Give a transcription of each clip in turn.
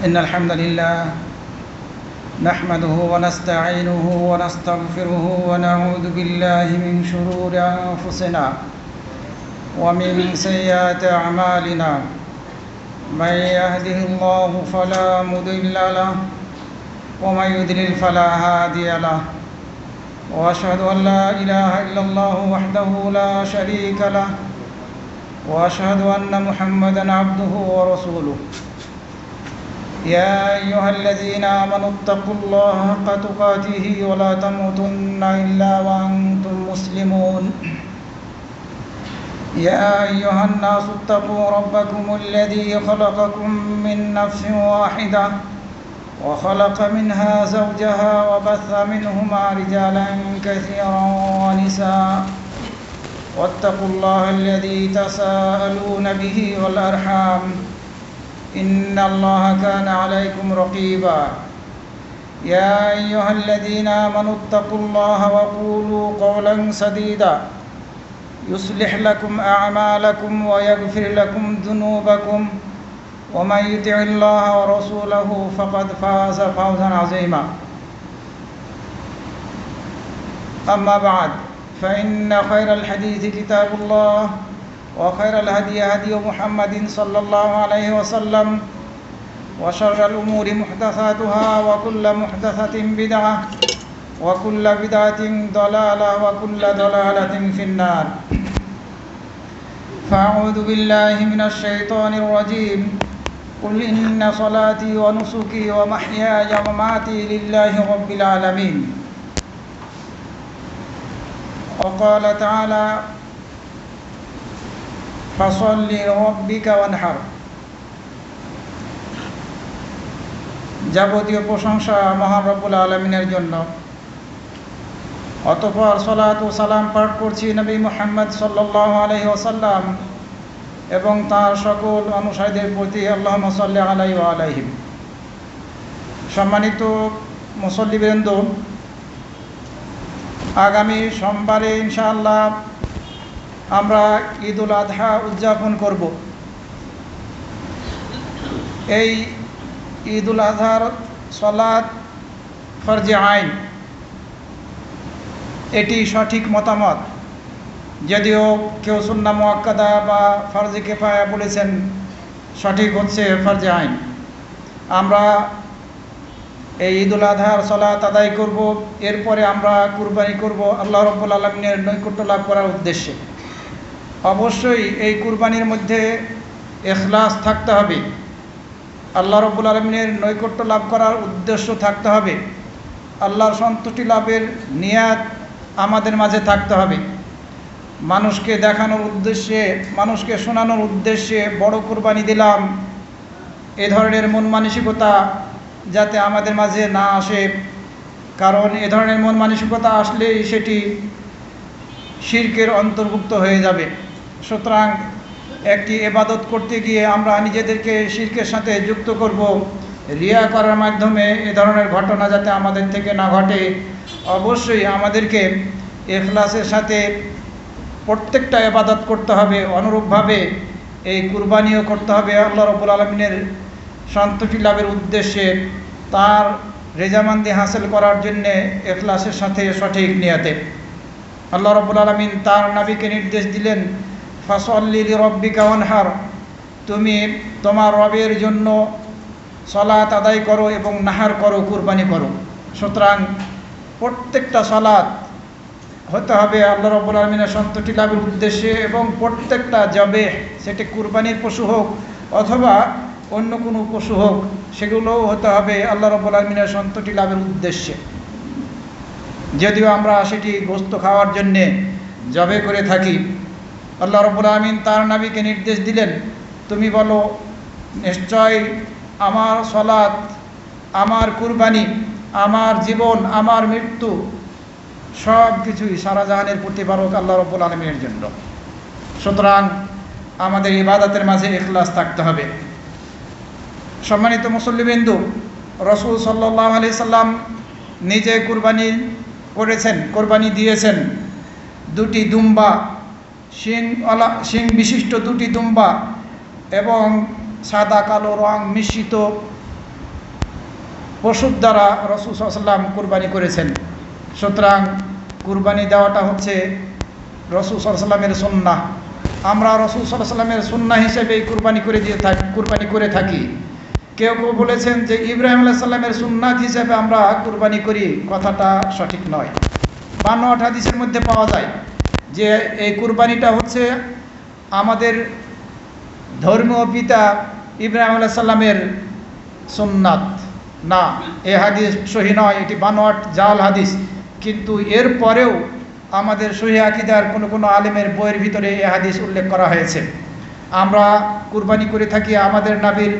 إن الحمد لله نحمده ونستعينه ونستغفره ونعوذ بالله من شرور أنفسنا ومن سيئات أعمالنا من يهده الله فلا مضل له ومن يضلل فلا هادي له وأشهد أن لا إله إلا الله وحده لا شريك له وأشهد أن محمدًا عبده ورسوله يا أيها الذين آمنوا اتقوا الله حق تقاته ولا تموتن إلا وأنتم مسلمون يا أيها الناس اتقوا ربكم الذي خلقكم من نفس واحدة وخلق منها زوجها وبث منهما رجالا كثيرا ونساء واتقوا الله الذي تساءلون به والأرحام إن الله كان عليكم رقيبا يا أيها الذين آمنوا اتقوا الله وقولوا قولا سديدا يصلح لكم أعمالكم ويغفر لكم ذنوبكم ومن يطع الله ورسوله فقد فاز فوزا عظيما أما بعد فإن خير الحديث كتاب الله وخير الهدي هدي محمد صلى الله عليه وسلم وشر الأمور محدثاتها وكل محدثة بدعة وكل بدعة ضلالة وكل ضلالة في النار فأعوذ بالله من الشيطان الرجيم قل إن صلاتي ونسكي ومحياي ومماتي لله رب العالمين وقال تعالى فصل لربك وانحر যাবতীয় প্রশংসা মহান রব্বুল আলামিনের জন্য। অতঃপর সালাত ও সালাম পাঠ করছি নবী মুহাম্মদ সাল্লাল্লাহু আলাইহি ওয়াসাল্লাম এবং তার সকল অনুসারীদের প্রতি আল্লাহুম্মা সাল্লি আলাইহি ওয়া আলাইহিম। সম্মানিত মুসল্লিবৃন্দ, আগামী সোমবারে ইনশাআল্লাহ আমরা ঈদুল আযহা উদযাপন করব। এই ঈদুল আযহার সালাত ফরজে আইন, এটি সঠিক মতামত। যদিও কেউ সুন্নাহ মুআক্কাদা বা ফরজে কিফায়া বলেছেন, সঠিক হচ্ছে ফরজে আইন। আমরা এই ঈদুল আযহার সালাত আদায় করব, এরপরে আমরা কুরবানি করব আল্লাহ রাব্বুল আলামিনের নৈকট্য লাভ করার উদ্দেশ্যে। অবশ্যই এই কুরবানির মধ্যে ইখলাস থাকতে হবে, আল্লাহ রাব্বুল আলামিনের নৈকট্য লাভ করার উদ্দেশ্য থাকতে হবে, আল্লাহর সন্তুষ্টি লাভের নিয়াত আমাদের মাঝে থাকতে হবে। মানুষকে দেখানোর উদ্দেশ্যে, মানুষকে শোনানোর উদ্দেশ্যে বড় কুরবানি দিলাম, এ ধরনের মন মানসিকতা যাতে আমাদের মাঝে না আসে, কারণ এ ধরনের মন মানসিকতা আসলেই সেটি শিরকের অন্তর্ভুক্ত হয়ে যাবে। সুতরাং একটি ইবাদত করতে গিয়ে আমরা নিজেদেরকে শিরকের সাথে যুক্ত করব, রিয়া করার মাধ্যমে এ ধরনের ঘটনা যাতে আমাদের থেকে না ঘটে। অবশ্যই আমাদেরকে ইখলাসের সাথে প্রত্যেকটা ইবাদত করতে হবে, অনুরূপভাবে এই কুরবানিও করতে হবে আল্লাহ রাব্বুল আলামিনের সন্তুষ্টি লাভের উদ্দেশ্যে, তার রেজামন্দি হাসিল করার জন্যে ইখলাসের সাথে সঠিক নিয়াতে। আল্লাহ রাব্বুল আলামিন তার নবীকে নির্দেশ দিলেন, ফাসল্লি লিরাব্বিকা ওয়ানহার, তুমি তোমার রবের জন্য সালাত আদায় করো এবং নাহার করো, কুরবানি করো। সুতরাং প্রত্যেকটা সালাত হতে হবে আল্লাহ রাব্বুল আলামিনের সন্তুষ্টি লাভের উদ্দেশ্যে, এবং প্রত্যেকটা জবেহ, সেটি কুরবানির পশু হোক অথবা অন্য কোনো পশু হোক, সেগুলোও হতে হবে আল্লাহ রাব্বুল আলামিনের সন্তুষ্টি লাভের উদ্দেশ্যে। যদিও আমরা সেটি গোশত খাওয়ার জন্যে জবে করে থাকি, আল্লাহ রাব্বুল আলামিন তার নবীকে নির্দেশ দিলেন, তুমি বলো নিশ্চয় আমার সালাত, আমার কুরবানি, আমার জীবন, আমার মৃত্যু সব কিছুই সারা জাহানের প্রতিপালক আল্লাহ রাব্বুল আলামিনের জন্য। সুতরাং আমাদের ইবাদতের মাঝে ইখলাস থাকতে হবে। সম্মানিত মুসল্লিবৃন্দ, রাসূল সাল্লাল্লাহু আলাইহি সাল্লাম নিজে কুরবানি করেছেন, কোরবানি দিয়েছেন দুটি দুম্বা, শিং বিশিষ্ট দুটি দুম্বা এবং সাদা কালো রং মিশ্রিত পশুর দ্বারা রাসূল সাল্লাল্লাহু আলাইহি ওয়াসাল্লাম কুরবানি করেছেন। সুতরাং কুরবানি দেওয়াটা হচ্ছে রাসূল সাল্লাল্লাহু আলাইহি ওয়াসাল্লামের সুন্নাহ। আমরা রাসূল সাল্লাল্লাহু আলাইহি ওয়াসাল্লামের সুন্নাহ হিসেবে কুরবানি করে থাকি। কেউ কেউ বলেছেন যে ইব্রাহিম আলাইহিস সালামের সুন্নাত হিসেবে আমরা কুরবানি করি, কথাটা সঠিক নয়। 52 হাদিসের মধ্যে পাওয়া যায় যে এই কুরবানিটা হচ্ছে আমাদের ধর্মীয় পিতা ইব্রাহিম আলাইহিস সালামের সুন্নাত। না, এ হাদিস সহিহ নয়, এটি 52 জাল হাদিস। কিন্তু এর পরেও আমাদের সহিহ আকীদার কোনো আলেমের বইয়ের ভিতরে এ হাদিস উল্লেখ করা হয়েছে। আমরা কুরবানি করে থাকি আমাদের নবীর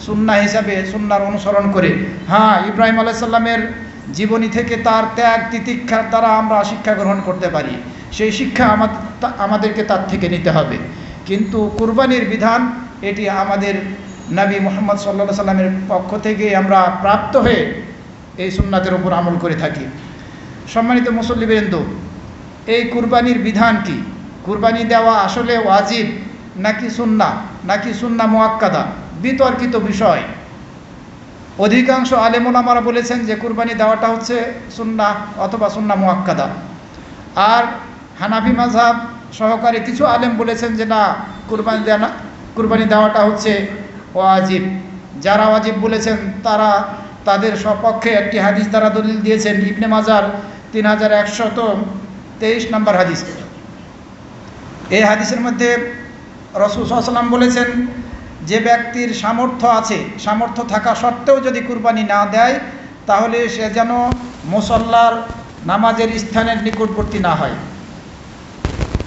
সুন্নাহ হিসাবে, সুন্নাহর অনুসরণ করে। হ্যাঁ, ইব্রাহিম আলাইহিস সালামের জীবনী থেকে তার ত্যাগ তিতিক্ষার দ্বারা আমরা শিক্ষা গ্রহণ করতে পারি, সেই শিক্ষা আমাদেরকে তার থেকে নিতে হবে। কিন্তু কুরবানির বিধান এটি আমাদের নবী মুহাম্মদ সাল্লাল্লাহু আলাইহি সাল্লামের পক্ষ থেকে আমরা প্রাপ্ত হয়ে এই সুন্নাতের উপর আমল করে থাকি। সম্মানিত মুসল্লিবৃন্দ, এই কুরবানির বিধান কি? কুরবানি দেওয়া আসলে ওয়াজিব নাকি সুন্নাহ, নাকি সুন্নাহ মুআক্কাদা? বিতর্কিত বিষয়। অধিকাংশ আলেম ওলামারা বলেছেন যে কুরবানি দেওয়াটা হচ্ছে সুন্নাহ অথবা সুন্নাহ মুআক্কাদা। আর হানাফি মাযহাব সহকারে কিছু আলেম বলেছেন যে না, কুরবানি দেওয়াটা হচ্ছে ওয়াজিব। যারা ওয়াজিব বলেছেন তারা তাদের সপক্ষে একটি হাদিস দ্বারা দলিল দিয়েছেন, ইবনে মাজার 3123 নম্বর হাদিস। এই হাদিসের মধ্যে রাসূল সাল্লাল্লাহু আলাইহি ওয়াসাল্লাম বলেছেন, যে ব্যক্তির সামর্থ্য থাকা সত্ত্বেও যদি কুরবানি না দেয়, তাহলে সে যেন মুসল্লার নামাজের স্থানের নিকটবর্তী না হয়।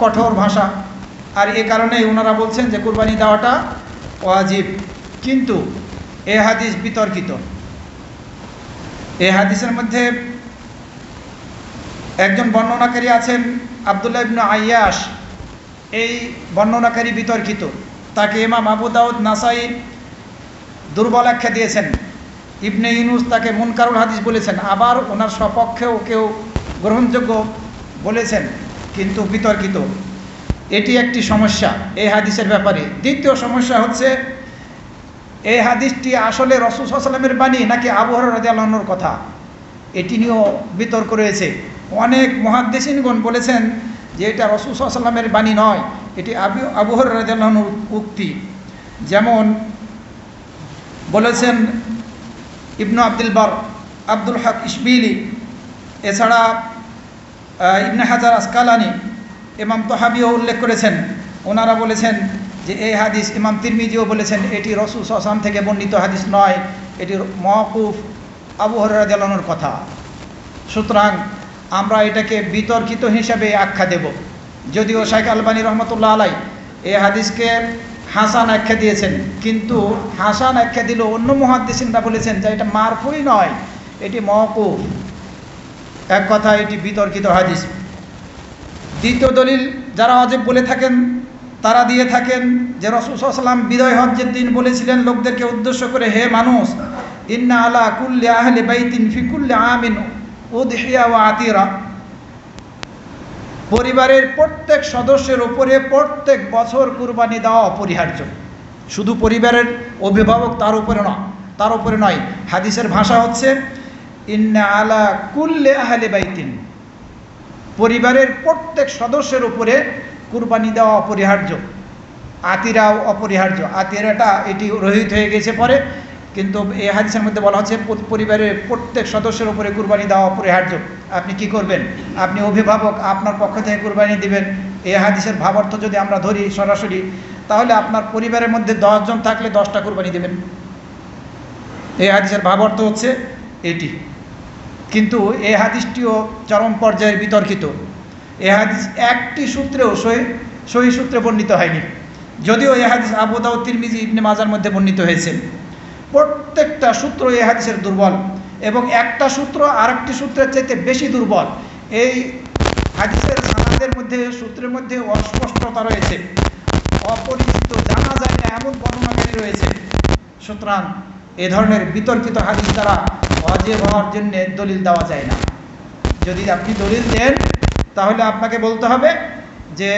কঠোর ভাষা। আর এ কারণেই ওনারা বলছেন যে কুরবানি দেওয়াটা ওয়াজিব। কিন্তু এ হাদিস বিতর্কিত। এই হাদিসের মধ্যে একজন বর্ণনাকারী আছেন আব্দুল্লাহ ইবনে আইয়াশ। এই বর্ণনাকারী বিতর্কিত। তাকে ইমাম আবু দাউদ, নাসাই দুর্বল আখ্যা দিয়েছেন। ইবনে ইউনুস তাকে মুনকারুল হাদিস বলেছেন। আবার ওনার সপক্ষেও কেউ গ্রহণযোগ্য বলেছেন, কিন্তু বিতর্কিত। এটি একটি সমস্যা এই হাদিসের ব্যাপারে। দ্বিতীয় সমস্যা হচ্ছে, এই হাদিসটি আসলে রাসূল সাল্লাল্লাহু আলাইহি ওয়াসাল্লামের বাণী নাকি আবু হুরায়রা রাদিয়াল্লাহু আনহুর কথা, এটি নিয়েও বিতর্ক রয়েছে। অনেক মুহাদ্দিসিনগণ বলেছেন যে এটা রাসূল সাল্লাল্লাহু আলাইহি ওয়াসাল্লামের বাণী নয়, এটি আবু হুরায়রা রাদিয়াল্লাহু আনহুর উক্তি। যেমন বলেছেন ইবনু আব্দুল বার, আব্দুল হক ইশবিলি, এছাড়া ইবনে হাজার আসকালানি, ইমাম তাহাবিও উল্লেখ করেছেন। ওনারা বলেছেন যে এই হাদিস, ইমাম তিরমিজিও বলেছেন এটি রাসূল সাল্লাল্লাহু আলাইহি ওয়াসাল্লাম থেকে বর্ণিত হাদিস নয়, এটি মাওকুফ আবু হুরায়রা রাদিয়াল্লাহু আনহুর কথা। সুতরাং আমরা এটাকে বিতর্কিত হিসাবে আখ্যা দেব। যদিও শাইখ আলবানী রহমতুল্লাহ আলাই এই হাদিসকে হাসান আখ্যা দিয়েছেন, কিন্তু হাসান আখ্যা দিলেও অন্য মুহাদ্দিসিনরা বলেছেন যে এটা মারফুই নয়, এটি মাওকুফ। এক কথা, এটি বিতর্কিত হাদিস। দ্বিতীয় দলিল যারা ওয়াজিব বলে থাকেন তারা দিয়ে থাকেন যে রাসূল সাল্লাল্লাহু আলাইহি ওয়াসাল্লাম বিদায় হজ্জের দিন বলেছিলেন লোকদেরকে উদ্দেশ্য করে, হে মানুষ, ইন্না আলা কুল্লি আহলি বাইতিন ফি কুল্লি আমিন উদহিয়া ওয়া আতিরা। পরিবারের প্রত্যেক সদস্যের উপরে প্রত্যেক বছর কুরবানি দেওয়া অপরিহার্য। শুধু পরিবারের অভিভাবক তার উপরে নয়। হাদিসের ভাষা হচ্ছে ইন্না আলা কুল্লি আহলি বাইতিন, পরিবারের প্রত্যেক সদস্যের উপরে কুরবানি দেওয়া অপরিহার্য। আতিরাও অপরিহার্য। আতিরাটা এটি রহিত হয়ে গেছে পরে, কিন্তু এই হাদিসের মধ্যে বলা হচ্ছে পরিবারের প্রত্যেক সদস্যের উপরে কুরবানি দেওয়া অপরিহার্য। আপনি কি করবেন? আপনি অভিভাবক, আপনার পক্ষ থেকে কুরবানি দিবেন। এই হাদিসের ভাবার্থ যদি আমরা ধরি সরাসরি, তাহলে আপনার পরিবারের মধ্যে 10 জন থাকলে 10টা কুরবানি দেবেন। এই হাদিসের ভাবার্থ হচ্ছে এটি। কিন্তু এই হাদিসটিও চরম পর্যায়ের বিতর্কিত। এই হাদিস একটি সূত্রেও সহিহ সূত্রে বর্ণিত হয়নি। যদিও এই হাদিস আবু দাউদ, তিরমিজি, ইবনে মাজার মধ্যে বর্ণিত হয়েছে। প্রত্যেকটা সূত্র এই হাদিসের দুর্বল, এবং একটা সূত্র আরেকটি সূত্রের চাইতে বেশি দুর্বল। এই হাদিসের সানাদের মধ্যে, সূত্রের মধ্যে অস্পষ্টতা রয়েছে, অপরিচিত, জানা যায় না এমন বর্ণনাকারী রয়েছে। সুতরাং এ ধরনের বিতর্কিত হাদিস দ্বারা ওয়াজিব হওয়ার জন্য দলিল দেওয়া যায় না। যদি আপনি দলিল দেন, তাহলে আপনাকে বলতে হবে যে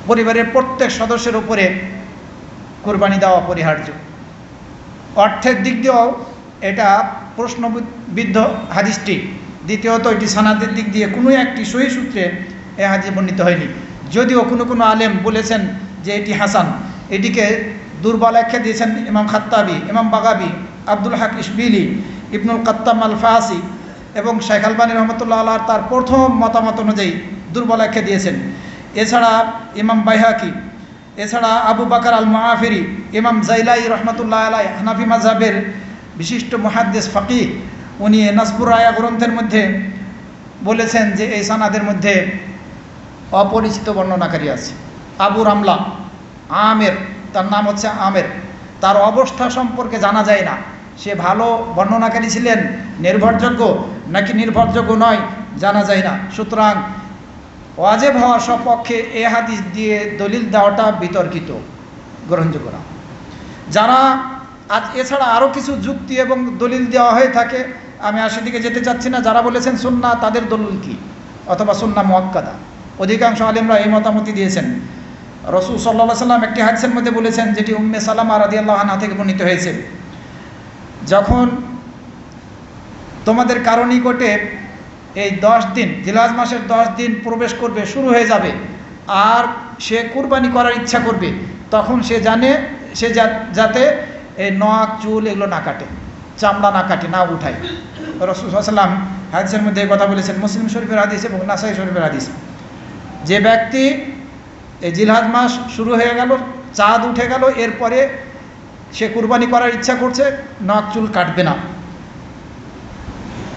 পরিবারের প্রত্যেক সদস্যের উপরে কুরবানি দেওয়া অপরিহার্য। অর্থের দিক দিয়েও এটা প্রশ্নবিদ্ধ হাদিসটি। দ্বিতীয়ত এটি সানাদের দিক দিয়ে কোনো একটি সহি সূত্রে এ হাদিস বর্ণিত হয়নি, যদিও কোনো আলেম বলেছেন যে এটি হাসান। এটিকে দুর্বল আখ্যা দিয়েছেন ইমাম খাত্তাবি, ইমাম বাগাবি, আব্দুল হক ইশবিলি, ইবনুল কাত্তাম আল ফাসি এবং শেখ আলবানী রহমতুল্লাহ আল্লাহ তার প্রথম মতামত অনুযায়ী দুর্বল আখ্যা দিয়েছেন। এছাড়া ইমাম বাইহাকি, এছাড়া আবু বাকার আল মুআফিরি, ইমাম জাইলাই রহমতুল্লাহ আলাই হানাফি মাযহাবের বিশিষ্ট মুহাদ্দিস ফাকিহ, উনি নাসবুর রায়া গ্রন্থের মধ্যে বলেছেন যে এই সানাদের মধ্যে অপরিচিত বর্ণনাকারী আছে। আবু রামলা আমের, তার নাম হচ্ছে আমের, তার অবস্থা সম্পর্কে জানা যায় না। সে ভালো বর্ণনাকারী ছিলেন, নির্ভরযোগ্য নাকি নির্ভরযোগ্য নয় জানা যায় না। সুতরাং ওয়াজিব হওয়ার সপক্ষে এ হাদিস দিয়ে দলিল দেওয়াটা বিতর্কিত, গ্রহণযোগ্য না। যারা এছাড়া আরও কিছু যুক্তি এবং দলিল দেওয়া হয়ে থাকে, আমি সেদিকে যেতে চাচ্ছি না। যারা বলেছেন সুন্নাহ, তাদের দলিল কি, অথবা সুন্নাহ মুআক্কাদা, অধিকাংশ আলেমরা এই মতামতই দিয়েছেন। রাসূল সাল্লাল্লাহু আলাইহি ওয়াসাল্লাম একটি হাদিসের মধ্যে বলেছেন, যেটি উম্মে সালামা রাদিয়াল্লাহু আনহা থেকে বর্ণিত হয়েছে, যখন তোমাদের কারো নিকটে এই 10 দিন, জিলহজ মাসের 10 দিন প্রবেশ করবে, শুরু হয়ে যাবে, আর সে কুরবানি করার ইচ্ছা করবে, তখন সে জানে সে যাতে এই নখ চুল এগুলো না কাটে, চামড়া না কাটে, না উঠায়। রাসূল সাল্লাল্লাহু আলাইহি ওয়াসাল্লাম হাদিসের মধ্যে এই কথা বলেছেন, মুসলিম শরীফের হাদিস এবং নাসাই শরীফের হাদিস। যে ব্যক্তি এই জিলহজ মাস শুরু হয়ে গেল, চাঁদ উঠে গেল, এরপরে সে কুরবানি করার ইচ্ছা করছে, নখ চুল কাটবে না।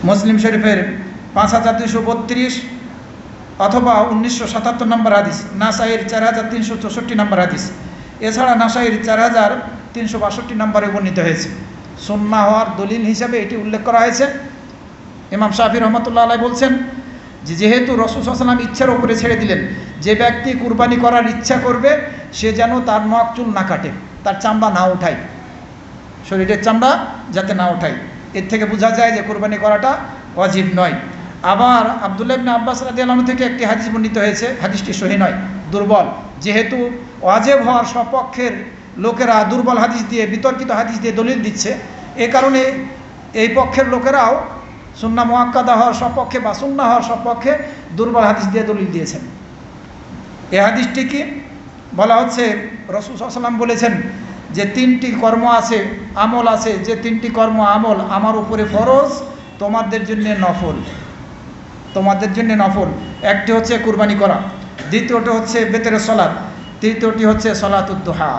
মুসলিম শরীফের 5232 অথবা 1977 নম্বর হাদিস, নাসাইয়ের 4364 নম্বর হাদিস, এছাড়া নাসাইয়ের 4362 নম্বরে বর্ণিত হয়েছে। সুন্নাহ হওয়ার দলিল হিসাবে এটি উল্লেখ করা হয়েছে। ইমাম শাফি রহমতুল্লাহ আলাইহি বলছেন যে যেহেতু রাসূল সাল্লাল্লাহু আলাইহি ওয়াসাল্লাম ইচ্ছার উপরে ছেড়ে দিলেন, যে ব্যক্তি কুরবানি করার ইচ্ছা করবে সে যেন তার নখ চুল না কাটে, তার চামড়া না উঠায়, শরীরের চামড়া যাতে না উঠায়। এর থেকে বোঝা যায় যে কুরবানি করাটা ওয়াজিব নয়। আবার আব্দুল্লাহ ইবনে আব্বাস রাদিয়াল্লাহু আনহু থেকে একটি হাদিস বর্ণিত হয়েছে, হাদিসটি সহিহ নয়, দুর্বল। যেহেতু ওয়াজিব হওয়ার সপক্ষের লোকেরা দুর্বল হাদিস দিয়ে, বিতর্কিত হাদিস দিয়ে দলিল দিচ্ছে, এ কারণে এই পক্ষের লোকেরাও সুন্নাহ মুআক্কাদা হওয়ার সপক্ষে বা সুন্নাহ হওয়ার সপক্ষে দুর্বল হাদিস দিয়ে দলিল দিয়েছেন। এই হাদিসটি কি বলা হচ্ছে, রাসূল সাল্লাল্লাহু আলাইহি ওয়াসাল্লাম বলেছেন যে 3টি কর্ম আছে, আমল আছে, যে 3টি কর্ম আমল আমার উপরে ফরজ, তোমাদের জন্য নফল, তোমাদের জন্য নফল। একটি হচ্ছে কুরবানি করা, দ্বিতীয়টি হচ্ছে বেতের সালাত, তৃতীয়টি হচ্ছে সালাতুদ দুহা।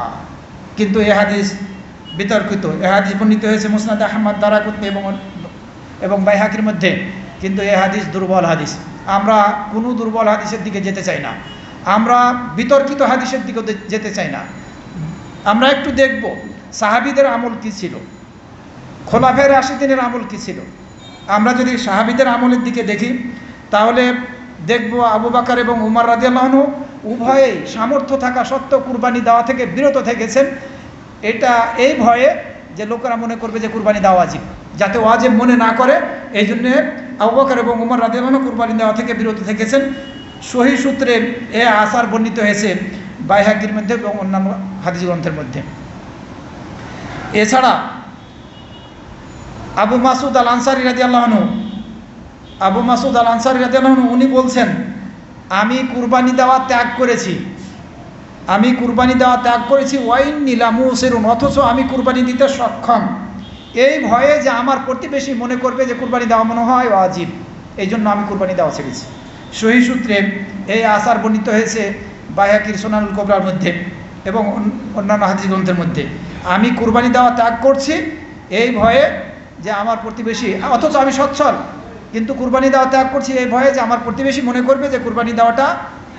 কিন্তু এই হাদিস বিতর্কিত। এই হাদিস বর্ণিত হয়েছে মুসনাদ আহমদ, দারাকুতনি এবং বাইহাকির মধ্যে, কিন্তু এই হাদিস দুর্বল হাদিস। আমরা কোনো দুর্বল হাদিসের দিকে যেতে চাই না, আমরা বিতর্কিত হাদিসের দিকে যেতে চাই না। আমরা একটু দেখব সাহাবীদের আমল কি ছিল, খোলাফায়ে রাশিদিনের আমল কি ছিল। আমরা যদি সাহাবীদের আমলের দিকে দেখি, তাহলে দেখব আবু বকর এবং উমর রাদিয়াল্লাহু আনহু উভয়েই সামর্থ্য থাকা সত্ত্বেও কুরবানি দেওয়া থেকে বিরত থেকেছেন। এটা এই ভয়ে যে লোকেরা মনে করবে যে কুরবানি দেওয়া ওয়াজিব, যাতে ওয়াজিব মনে না করে, এই জন্যে আবু বকর এবং উমর রাদিয়াল্লাহু আনহু কুরবানি দেওয়া থেকে বিরত থেকেছেন। সহিহ সূত্রে এ আসার বর্ণিত হয়েছে বাইহাকির মধ্যে এবং অন্যান্য হাদিস গ্রন্থের মধ্যে। এছাড়া আবু মাসুদ আল আনসারী রাদিয়াল্লাহু আনহু, আবু মাসুদ আল আনসারী রাদিয়াল্লাহু আনহু উনি বলছেন, আমি কুরবানি দেওয়া ত্যাগ করেছি, আমি কুরবানি দেওয়া ত্যাগ করেছি, ওয়াইন্নী লামুসিরুন, অথচ আমি কুরবানি দিতে সক্ষম, এই ভয়ে যে আমার প্রতিবেশী মনে করবে যে কুরবানি দেওয়া মনে হয় ওয়াজিব, এই জন্য আমি কুরবানি দেওয়া ছেড়েছি। সহিহ সূত্রে এই আসার বর্ণিত হয়েছে বাইহাকির সুনানুল কুবরার মধ্যে এবং অন্যান্য হাদিস গ্রন্থের মধ্যে। আমি কুরবানি দেওয়া ত্যাগ করছি এই ভয়ে যে আমার প্রতিবেশী, অথচ আমি সচ্ছল, কিন্তু কুরবানি দেওয়া ত্যাগ করছি এই ভয়ে যে আমার প্রতিবেশী মনে করবে যে কুরবানি দেওয়াটা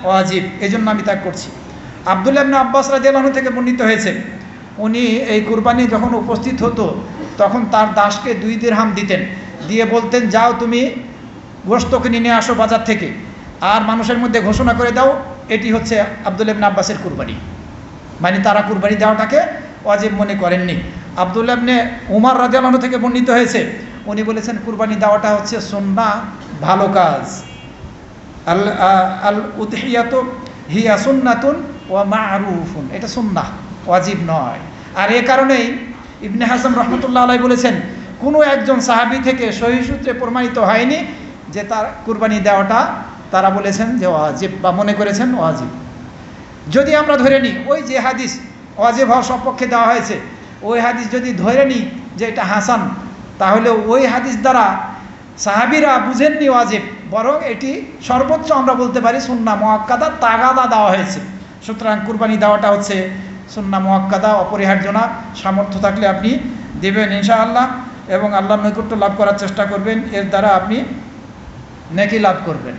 ওয়াজিব, এই জন্য আমি ত্যাগ করছি। আব্দুল্লাহ ইবনে আব্বাস রাদিয়াল্লাহু আনহু থেকে বর্ণিত হয়েছে, উনি এই কুরবানি যখন উপস্থিত হতো তখন তার দাসকে 2 দিরহাম দিতেন, দিয়ে বলতেন, যাও তুমি গোশত কিনে নিয়ে আসো বাজার থেকে, আর মানুষের মধ্যে ঘোষণা করে দাও এটি হচ্ছে আব্দুল্লাহ ইবনে আব্বাসের কুরবানি। মানে তারা কুরবানি দেওয়াটাকে ওয়াজিব মনে করেননি। আব্দুল্লাহ ইবনে উমর রাদিয়াল্লাহু আনহু থেকে বর্ণিত হয়েছে, উনি বলেছেন কুরবানি দেওয়াটা হচ্ছে সুন্নাহ, ভালো কাজ। আল উদহিয়াতু হিয়া সুন্নাতুন ওয়া মা'রুফুন, এটা সুন্নাহ, ওয়াজিব নয়। আর এ কারণেই ইবনে হাজম রহমতুল্লাহ আলাইহি বলেছেন, কোনো একজন সাহাবী থেকে সহিহ সূত্রে প্রমাণিত হয়নি যে তার কুরবানি দেওয়াটা তারা বলেছেন যে ওয়াজিব বা মনে করেছেন ওয়াজিব। যদি আমরা ধরে নিই ওই যে হাদিস ওয়াজিব হওয়ার সপক্ষে দেওয়া হয়েছে, ওই হাদিস যদি ধরে নিই যে এটা হাসান, তাহলে ওই হাদিস দ্বারা সাহাবীরা বুঝেননি ওয়াজিব, বরং এটি সর্বোচ্চ আমরা বলতে পারি সুন্নাহ মুআক্কাদা, তাগাদা দেওয়া হয়েছে। সুতরাং কুরবানি দেওয়াটা হচ্ছে সুন্নাহ মুআক্কাদা, অপরিহার্য না। সামর্থ্য থাকলে আপনি দেবেন ইনশাআল্লাহ, এবং আল্লাহর নৈকট্য লাভ করার চেষ্টা করবেন, এর দ্বারা আপনি নেকি লাভ করবেন।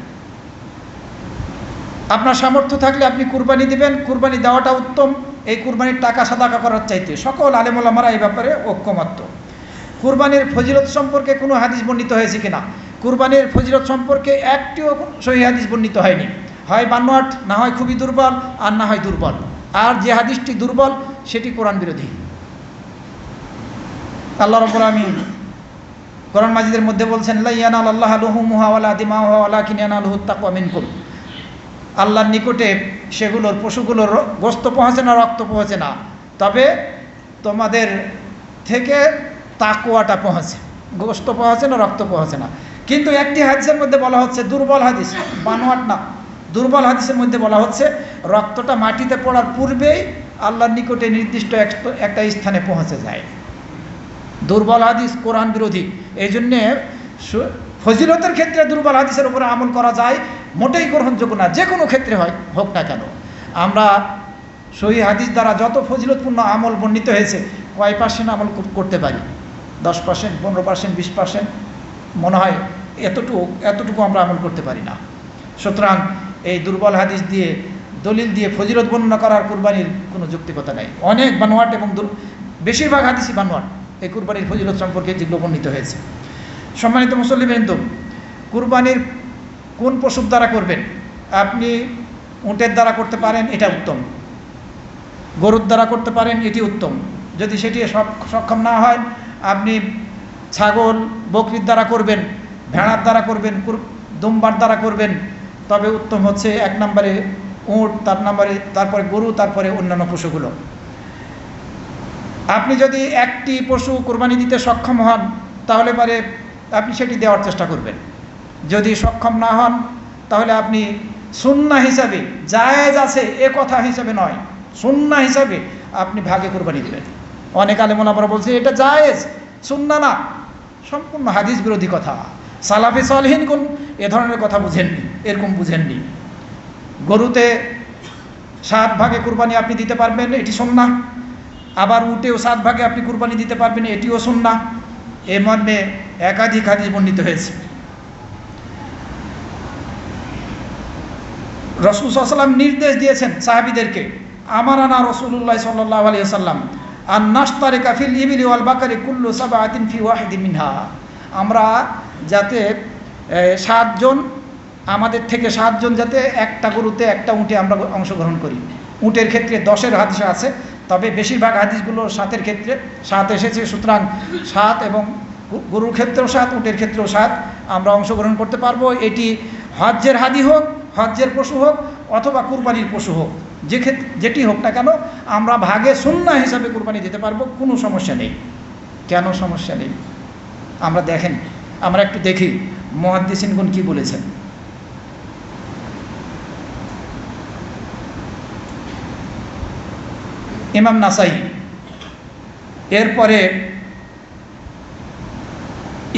আপনার সামর্থ্য থাকলে আপনি কুরবানি দিবেন, কুরবানি দেওয়াটা উত্তম। এই কুরবানির টাকা সাদাকা করার চাইতে সকল আলেম ওলামারা এই ব্যাপারে ঐক্যমত্য। কুরবানির ফজিলত সম্পর্কে কোনো হাদিস বর্ণিত হয়েছে কিনা? কুরবানির ফজিলত সম্পর্কে একটিও সহিহ হাদিস বর্ণিত হয়নি। হয় বানোয়াট, না হয় খুবই দুর্বল, আর না হয় দুর্বল। আর যে হাদিসটি দুর্বল সেটি কোরআন বিরোধী। আল্লাহ রাব্বুল আলামিন কোরআন মাজিদের মধ্যে বলছেন, লা ইয়ানালাল্লাহু লুহুমুহা ওয়ালা দিমাউহা ওয়ালাকিন ইয়ানালুহুত তাকওয়া মিনকুম। আল্লাহর নিকটে সেগুলোর পশুগুলোর গোশত পৌঁছে না, রক্ত পৌঁছে না, তবে তোমাদের থেকে তাকওয়াটা পৌঁছে। গোশত পৌঁছে না, রক্ত পৌঁছে না। কিন্তু একটি হাদিসের মধ্যে বলা হচ্ছে, দুর্বল হাদিস, বানোয়াট না, দুর্বল হাদিসের মধ্যে বলা হচ্ছে রক্তটা মাটিতে পড়ার পূর্বেই আল্লাহর নিকটে নির্দিষ্ট একটা স্থানে পৌঁছে যায়। দুর্বল হাদিস কোরআন বিরোধী। এই জন্যে ফজিলতের ক্ষেত্রে দুর্বল হাদিসের উপরে আমল করা যায়, মোটেই গ্রহণযোগ্য না, যে কোনো ক্ষেত্রে হয় হোক না কেন। আমরা সহিহ হাদিস দ্বারা যত ফজিলতপূর্ণ আমল বর্ণিত হয়েছে, কয় পার্সেন্ট আমল করতে পারি? 10%, 15%, 20%, মনে হয় এতটুকু আমরা আমল করতে পারি না। সুতরাং এই দুর্বল হাদিস দিয়ে, দলিল দিয়ে ফজিলত বর্ণনা করার কুরবানির কোনো যৌক্তিকতা নেই। অনেক বানোয়াট এবং বেশিরভাগ হাদিসই বানোয়াট এই কুরবানির ফজিলত সম্পর্কে যেগুলো বর্ণিত হয়েছে। সম্মানিত মুসল্লিবৃন্দ, কুরবানির কোন পশুর দ্বারা করবেন? আপনি উটের দ্বারা করতে পারেন, এটা উত্তম। গরুর দ্বারা করতে পারেন, এটি উত্তম। যদি সেটি সক্ষম না হয়, আপনি ছাগল বকরির দ্বারা করবেন, ভেড়ার দ্বারা করবেন, দুম্বার দ্বারা করবেন। তবে উত্তম হচ্ছে 1 নম্বরে উট, তারপরে গরু, তারপরে অন্যান্য পশুগুলো। আপনি যদি একটি পশু কোরবানি দিতে সক্ষম হন, তাহলে পরে আপনি সেটি দেওয়ার চেষ্টা করবেন। যদি সক্ষম না হন, তাহলে আপনি সুন্নাহ হিসাবে, জায়েজ আছে এ কথা হিসাবে নয়, সুন্নাহ হিসাবে আপনি ভাগে কোরবানি দেবেন। অনেক আলেম ওলামারা বলছে এটা জায়েজ, সুন্নাহ না, সম্পূর্ণ হাদিস বিরোধী কথা। সালাফে সালেহিন কোন এ ধরনের কথা বুঝেননি, এরকম বুঝেননি। গরুতে 7 ভাগে কুরবানি আপনি দিতে পারবেন, এটি সুন্নাহ। আবার উটেও 7 ভাগে আপনি কুরবানি দিতে পারবেন, এটিও সুন্নাহ। এর মর্মে একাধিক হাদিস বর্ণিত হয়েছে। রাসূল সাল্লাল্লাহু আলাইহি ওয়াসাল্লাম নির্দেশ দিয়েছেন সাহাবীদেরকে, আমারানা রাসূলুল্লাহ সাল্লাল্লাহু আলাইহি ওয়াসাল্লাম আন নাশতারিকা ফিল ইবলি ওয়াল বাকারি কুল্লু সাবআতিন ফি ওয়াহিদিন মিনহা। আমরা যাতে 7 জন, আমাদের থেকে 7 জন যাতে একটা গরুতে একটা উটে আমরা অংশগ্রহণ করি। উটের ক্ষেত্রে 10-এর হাদিস আছে, তবে বেশিরভাগ হাদিসগুলো 7-এর ক্ষেত্রে 7 এসেছে। সুতরাং 7, এবং গরুর ক্ষেত্রেও 7, উটের ক্ষেত্রেও 7 আমরা অংশগ্রহণ করতে পারবো। এটি হজ্জের হাদি হোক, হজ্জের পশু হোক, অথবা কুরবানির পশু হোক, যেটি হোক না কেন আমরা ভাগে সুন্নাহ হিসাবে কুরবানি দিতে পারবো, কোনো সমস্যা নেই। কেন সমস্যা নেই? আমরা একটু দেখি মুহাদ্দিসিনগণ কি বলেছেন। ইমাম নাসাই, এরপরে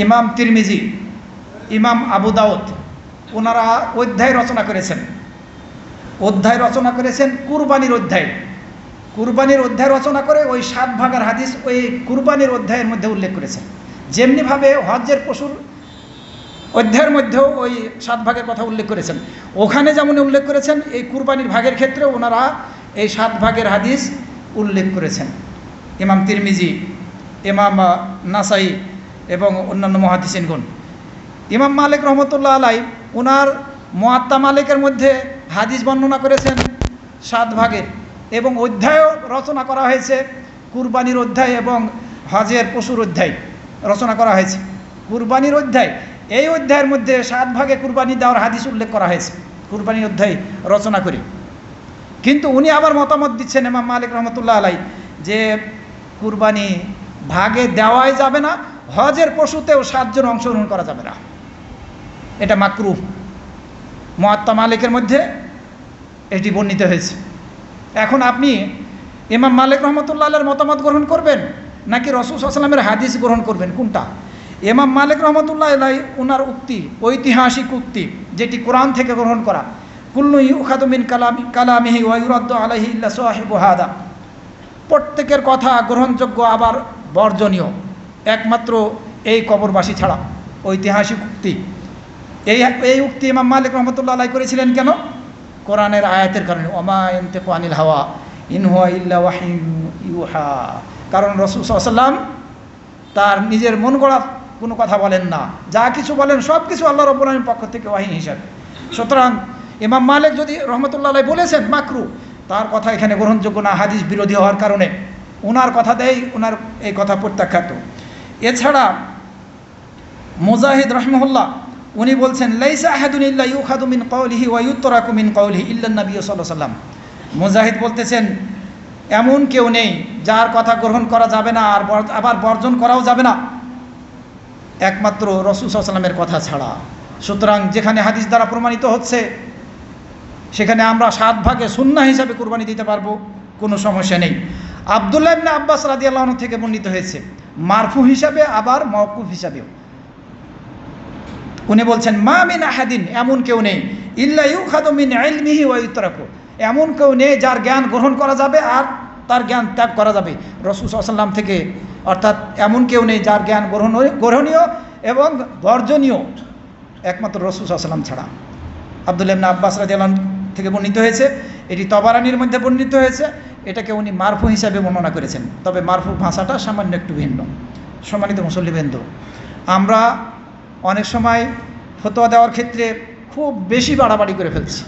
ইমাম তিরমিজি, ইমাম আবু দাউদ, ওনারা অধ্যায় রচনা করেছেন কুরবানির অধ্যায়। কুরবানির অধ্যায় রচনা করে ওই 7 ভাগের হাদিস ওই কুরবানির অধ্যায়ের মধ্যে উল্লেখ করেছেন। যেমনিভাবে হজ্জের পশুর অধ্যায়ের মধ্যেও ওই 7 ভাগের কথা উল্লেখ করেছেন। ওখানে যেমন উল্লেখ করেছেন, এই কুরবানির ভাগের ক্ষেত্রেও ওনারা এই 7 ভাগের হাদিস উল্লেখ করেছেন। ইমাম তিরমিজি, ইমাম নাসাই এবং অন্যান্য মুহাদ্দিসিনগণ। ইমাম মালিক রহমতুল্লাহ আলাই ওনার মুয়াত্তা মালিকের মধ্যে হাদিস বর্ণনা করেছেন 7 ভাগের, এবং অধ্যায়ও রচনা করা হয়েছে, কুরবানির অধ্যায় এবং হজের পশুর অধ্যায় রচনা করা হয়েছে। কুরবানির অধ্যায়, এই অধ্যায়ের মধ্যে 7 ভাগে কুরবানি দেওয়ার হাদিস উল্লেখ করা হয়েছে কুরবানির অধ্যায় রচনা করে। কিন্তু উনি আবার মতামত দিচ্ছেন, ইমাম মালিক রহমতুল্লাহ আলাই, যে কুরবানি ভাগে দেওয়াই যাবে না, হজের পশুতেও 7 জন অংশগ্রহণ করা যাবে না, এটা মাকরুহ। মুয়াত্তা মালিকের মধ্যে এটি বর্ণিত হয়েছে। এখন আপনি ইমাম মালিক রহমতুল্লাহ আলাইহির মতামত গ্রহণ করবেন নাকি রাসূল সাল্লাল্লাহু আলাইহি ওয়াসাল্লামের হাদিস গ্রহণ করবেন, কোনটা? ইমাম মালিক রহমতুল্লাহ আলাইহি ওনার উক্তি, ঐতিহাসিক উক্তি, যেটি কোরআন থেকে গ্রহণ করা, কুল্লু ইউখাযু মিন কালামিহি ওয়া ইউরাদ্দু আলাইহি ইল্লা সাহিবু হাদা, প্রত্যেকের কথা গ্রহণযোগ্য আবার বর্জনীয় একমাত্র এই কবরবাসী ছাড়া। ঐতিহাসিক উক্তি। এই উক্তি ইমাম মালিক রহমতুল্লাহ আলাইহি করেছিলেন কেন? কোরআনের আয়াতের কারণে, ওমা ইয়ানতিকু আনিল হাওয়া ইন হুয়া ইল্লা ওয়াহিয়ুন ইউহা। কারণ রাসূল সাল্লাল্লাহু আলাইহি ওয়াসাল্লাম তার নিজের মন গড়া কোনো কথা বলেন না, যা কিছু বলেন সব কিছু আল্লাহ রাব্বুল আলামিনের পক্ষ থেকে ওয়াহী হিসাবে। সুতরাং ইমাম মালিক যদি রহমতুল্লাহ আলাইহি বলেছেন মাকরু, তার কথা এখানে গ্রহণযোগ্য না, হাদিস বিরোধী হওয়ার কারণে ওনার কথা দেয়, ওনার এই কথা প্রত্যাখ্যাত। এছাড়া মুজাহিদ রাহিমাহুল্লাহ উনি বলছেন, লাইসা আহাদুন ইল্লা ইউখাযু মিন কওলিহি ওয়া ইউতরাকু মিন কওলিহি ইল্লা নবী সাল্লাল্লাহু আলাইহি ওয়াসাল্লাম। মুজাহিদ বলতেছেন, এমন কেউ নেই যার কথা গ্রহণ করা যাবে না আর আবার বর্জন করাও যাবে না, একমাত্র রাসূল সাল্লাল্লাহু আলাইহি ওয়াসাল্লামের কথা ছাড়া। সুতরাং যেখানে হাদিস দ্বারা প্রমাণিত হচ্ছে সেখানে আমরা 7 ভাগে সুন্নাহ হিসাবে কুরবানি দিতে পারবো, কোনো সমস্যা নেই। আব্দুল্লাহ ইবনে আব্বাস রাদিয়াল্লাহু আনহু থেকে বর্ণিত হয়েছে মারফু হিসাবে আবার মাওকুফ হিসাবেও। উনি বলছেন, মা মিন আহাদিন, এমন কেউ নেই, ইল্লা ইউখাযু মিন ইলমিহি ওয়া ইউতরাকু, এমন কেউ নেই যার জ্ঞান গ্রহণ করা যাবে আর তার জ্ঞান ত্যাগ করা যাবে রাসূল সাল্লাল্লাহু আলাইহি ওয়াসাল্লাম থেকে। অর্থাৎ এমন কেউ নেই যার জ্ঞান গ্রহণীয় এবং বর্জনীয় একমাত্র রাসূল সাল্লাল্লাহু আলাইহি ওয়াসাল্লাম ছাড়া। আব্দুল্লাহ ইবনে আব্বাস রাদিয়াল্লাহু আনহু থেকে বর্ণিত হয়েছে, এটি তবারানির মধ্যে বর্ণিত হয়েছে, এটাকে উনি মারফু হিসাবে বর্ণনা করেছেন। তবে মারফু ভাষাটা সামান্য একটু ভিন্ন। সম্মানিত মুসল্লিবৃন্দ, আমরা অনেক সময় ফতোয়া দেওয়ার ক্ষেত্রে খুব বেশি বাড়াবাড়ি করে ফেলছি,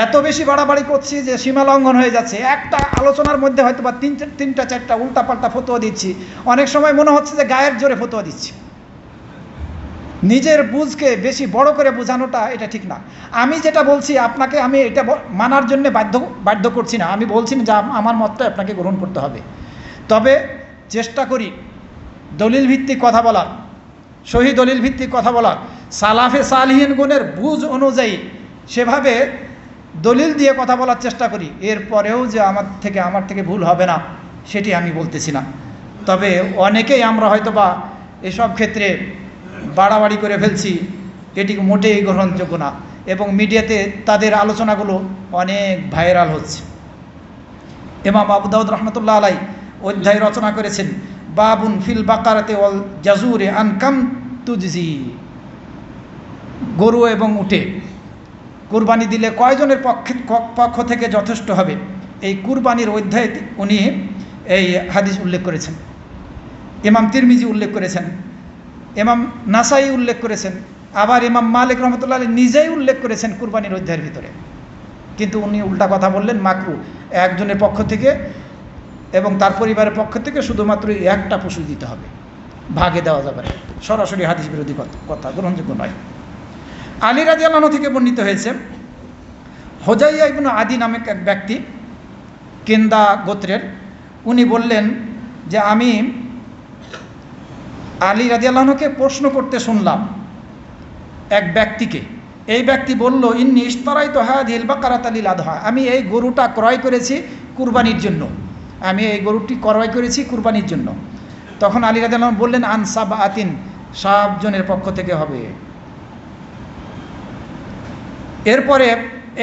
এত বেশি বাড়াবাড়ি করছি যে সীমা লঙ্ঘন হয়ে যাচ্ছে। একটা আলোচনার মধ্যে হয়তো বা 3-4টা উল্টাপাল্টা ফতোয়া দিচ্ছি, অনেক সময় মনে হচ্ছে যে গায়ের জোরে ফতোয়া দিচ্ছি। নিজের বুঝকে বেশি বড় করে বোঝানোটা এটা ঠিক না। আমি যেটা বলছি আপনাকে, আমি এটা মানার জন্য বাধ্য করছি না, আমি বলছি না যে আমার মতটা আপনাকে গ্রহণ করতে হবে। তবে চেষ্টা করি দলিল ভিত্তিক কথা বলার, সহি দলিল ভিত্তিক কথা বলার, সালাফে সালিহিন গুণের বুঝ অনুযায়ী সেভাবে দলিল দিয়ে কথা বলার চেষ্টা করি। এরপরেও যে আমার থেকে ভুল হবে না সেটি আমি বলতেছি না। তবে অনেকেই আমরা হয়তো বা এসব ক্ষেত্রে বাড়াবাড়ি করে ফেলছি, এটি মোটেই গ্রহণযোগ্য না এবং মিডিয়াতে তাদের আলোচনাগুলো অনেক ভাইরাল হচ্ছে। ইমাম আবু দাউদ রাহমাতুল্লাহ আলাইহি অধ্যায় রচনা করেছেন, বাবুন ফিল বাকারাতে ওয়াল জাজুরে আন কাম তুজজি, গরু এবং উটে কুরবানি দিলে কয়জনের পক্ষ থেকে যথেষ্ট হবে, এই কুরবানির অধ্যায়ে উনি এই হাদিস উল্লেখ করেছেন। ইমাম তিরমিজি উল্লেখ করেছেন, ইমাম নাসাই উল্লেখ করেছেন, আবার ইমাম মালিক রহমতুল্লাহ আলাইহি নিজেই উল্লেখ করেছেন কুরবানির অধ্যায়ের ভিতরে। কিন্তু উনি উল্টা কথা বললেন, মাকরু, একজনের পক্ষ থেকে এবং তার পরিবারের পক্ষ থেকে শুধুমাত্র একটা পশু দিতে হবে, ভাগে দেওয়া যাবে না। সরাসরি হাদিস বিরোধী কথা, গ্রহণযোগ্য নয়। আলী রাদিয়াল্লাহু আনহু থেকে বর্ণিত হয়েছে, হুজাইয়া ইবনে আদি নামক এক ব্যক্তি কেন্দা গোত্রের, উনি বললেন যে আমি আলী রাদিয়াল্লাহু আনহুকে প্রশ্ন করতে শুনলাম এক ব্যক্তিকে। এই ব্যক্তি বলল, ইন্নী ইশতারাইতু হাযিহিল বাকারাতা লিল আদহা, আমি এই গরুটা ক্রয় করেছি কুরবানির জন্য, আমি এই গরুটি ক্রয় করেছি কুরবানির জন্য। তখন আলী রাদিয়াল্লাহু আনহু বললেন, আন সাবআতিন, 7 জনের পক্ষ থেকে হবে। এরপরে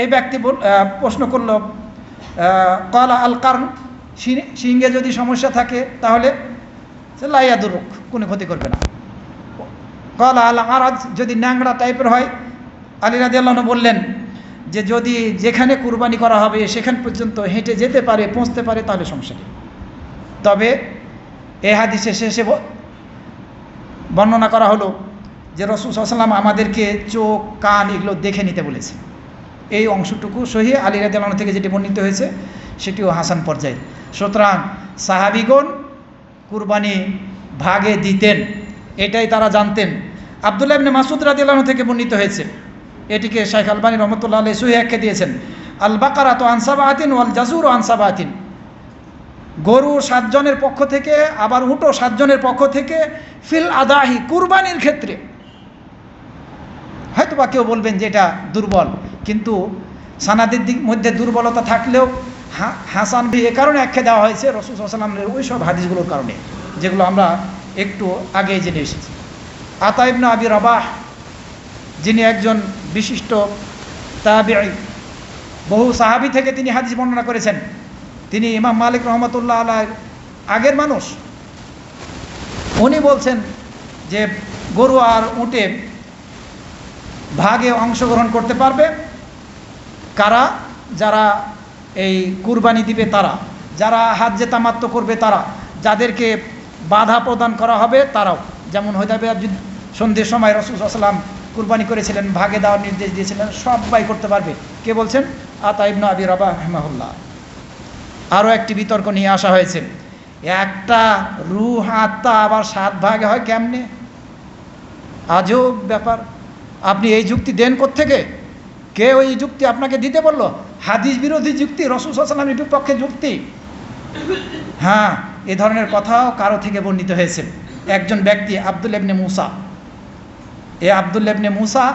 এই ব্যক্তি প্রশ্ন করল, ক্বালা আল কারন, শিঙ্গে যদি সমস্যা থাকে তাহলে লা ইয়াদুরুক, কোনো ক্ষতি করবে না। ক্বালা আল আরাজ, যদি ন্যাংরা টাইপের হয়, আলী রাদিয়াল্লাহু আনহু বললেন যে যদি যেখানে কুরবানি করা হবে সেখান পর্যন্ত হেঁটে যেতে পারে, পৌঁছতে পারে, তাহলে সমস্যা নেই। তবে এই হাদিসে শেষে বর্ণনা করা হলো যে রাসূল সাল্লাল্লাহু আলাইহি ওয়াসাল্লাম আমাদেরকে চোখ, কান এগুলো দেখে নিতে বলেছে। এই অংশটুকু সহিহ আলী রাদিয়াল্লাহু আনহু থেকে যেটি বর্ণিত হয়েছে সেটিও হাসান পর্যায়ে। সুতরাং সাহাবীগণ কুরবানি ভাগে দিতেন, এটাই তারা জানতেন। আব্দুল্লাহ ইবনে মাসউদ রাদিয়াল্লাহু আনহু থেকে বর্ণিত হয়েছে, এটিকে শাইখ আলবানী রহমতুল্লাহ আলাইহি সহিহ আখ্যা দিয়েছেন, আল বাকারাতু আন সাবআতিন ওয়াল জাজুরু আন সাবআতিন, গরু 7 জনের পক্ষ থেকে, আবার উটও 7 জনের পক্ষ থেকে, ফিল আদাহি কুরবানির ক্ষেত্রে। হয়তো বা কেউ বলবেন যে এটা দুর্বল, কিন্তু সানাদের দিক মধ্যে দুর্বলতা থাকলেও হাসান এ কারণে আখ্যা দেওয়া হয়েছে রাসূল সাল্লাল্লাহু আলাইহি ওয়াসাল্লামের ওই সব হাদিসগুলোর কারণে, যেগুলো আমরা একটু আগে জেনে এসেছি। আতা ইবনে আবি রাবাহ, যিনি একজন বিশিষ্ট তাবিঈ, বহু সাহাবী থেকে তিনি হাদিস বর্ণনা করেছেন। তিনি ইমাম মালিক রহমতুল্লাহ আলাইহির আগের মানুষ। উনি বলছেন যে গরু আর উটে ভাগে অংশগ্রহণ করতে পারবে কারা? যারা এই কুরবানি দিবে তারা, যারা হাজ্জে তামাত্তু করবে তারা, যাদেরকে বাধা প্রদান করা হবে তারাও। যেমন হুদায়বিয়া সন্ধির সময় রাসূল সাল্লাল্লাহু আলাইহি ওয়াসাল্লাম কুরবানি করেছিলেন, ভাগে দেওয়ার নির্দেশ দিয়েছিলেন, সবাই করতে পারবে। কে বলছেন? আতা ইবনে আবি রাবাহ রাহিমাহুল্লাহ। আরও একটি বিতর্ক নিয়ে আসা হয়েছে, একটা রূহ আত্মা আবার 7 ভাগে হয় কেমনে? আজব ব্যাপার। আপনি এই যুক্তি দেন কোত্থেকে? কে ওই যুক্তি আপনাকে দিতে বলল? হাদিস বিরোধী যুক্তি, রাসূল সাল্লাল্লাহু আলাইহি ওয়াসাল্লামের বিপক্ষে যুক্তি। হ্যাঁ, এ ধরনের কথাও কারো থেকে বর্ণিত হয়েছে। একজন ব্যক্তি আব্দুল্লাহ ইবনে মুসা, আব্দুল্লাহ ইবনে মুসা,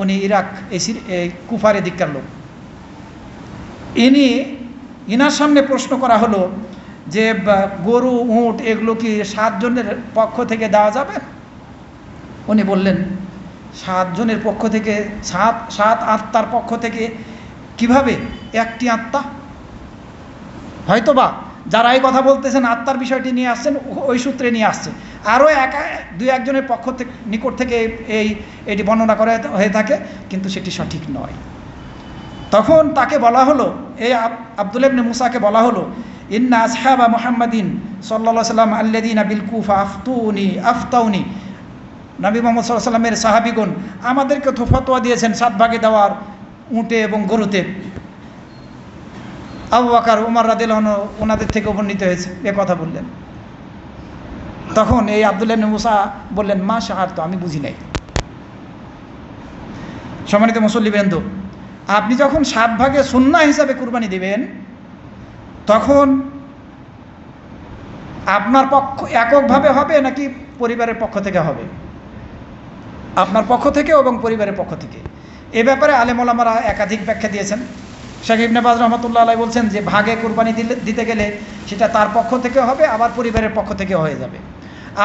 উনি ইরাক এই কুফারে দিককার লোক। ইনার সামনে প্রশ্ন করা হলো যে গরু উট এগুলো কি 7 জনের পক্ষ থেকে দেওয়া যাবে? উনি বললেন 7 জনের পক্ষ থেকে, 7 আত্মার পক্ষ থেকে কিভাবে? একটি আত্মা? হয়তোবা যারা এই কথা বলতেছেন আত্মার বিষয়টি নিয়ে আসছেন ওই সূত্রে নিয়ে আসছে। আরও 1-2 পক্ষ থেকে নিকট থেকে এটি বর্ণনা করা হয়ে থাকে, কিন্তু সেটি সঠিক নয়। তখন তাকে বলা হলো, এই আব্দুল্লাহ ইবনে মুসাকে বলা হলো, ইন্না আসহাবা মুহাম্মাদিন সাল্লাল্লাহু আলাইহি ওয়াসাল্লাম আল্লাযীনা বিল কুফা আফতাউনি, নবী মুহাম্মদ সাল্লাল্লাহু আলাইহি ওয়াসাল্লামের সাহাবীগণ আমাদেরকে তো ফতোয়া দিয়েছেন 7 ভাগে দেওয়ার উটে এবং গরুতে। আবু বকর, ওমর রাদিয়াল্লাহু আনহু ওনাদের থেকে বর্ণিত হয়েছে, এ কথা বললেন। তখন এই আব্দুল্লাহ ইবনে মুসা বললেন, মা শাআরতু, আমি বুঝি নাই। সম্মানিত মুসল্লিবৃন্দ, আপনি যখন 7 ভাগে সুন্নাহ হিসাবে কুরবানি দিবেন, তখন আপনার পক্ষ এককভাবে হবে নাকি পরিবারের পক্ষ থেকে হবে? আপনার পক্ষ থেকে এবং পরিবারের পক্ষ থেকে। এ ব্যাপারে আলেম ওলামারা একাধিক ব্যাখ্যা দিয়েছেন। শেখ ইবনে বাজ রহমতুল্লাহ আলাইহি বলছেন যে ভাগে কুরবানি দিতে গেলে সেটা তার পক্ষ থেকে হবে, আবার পরিবারের পক্ষ থেকে হয়ে যাবে।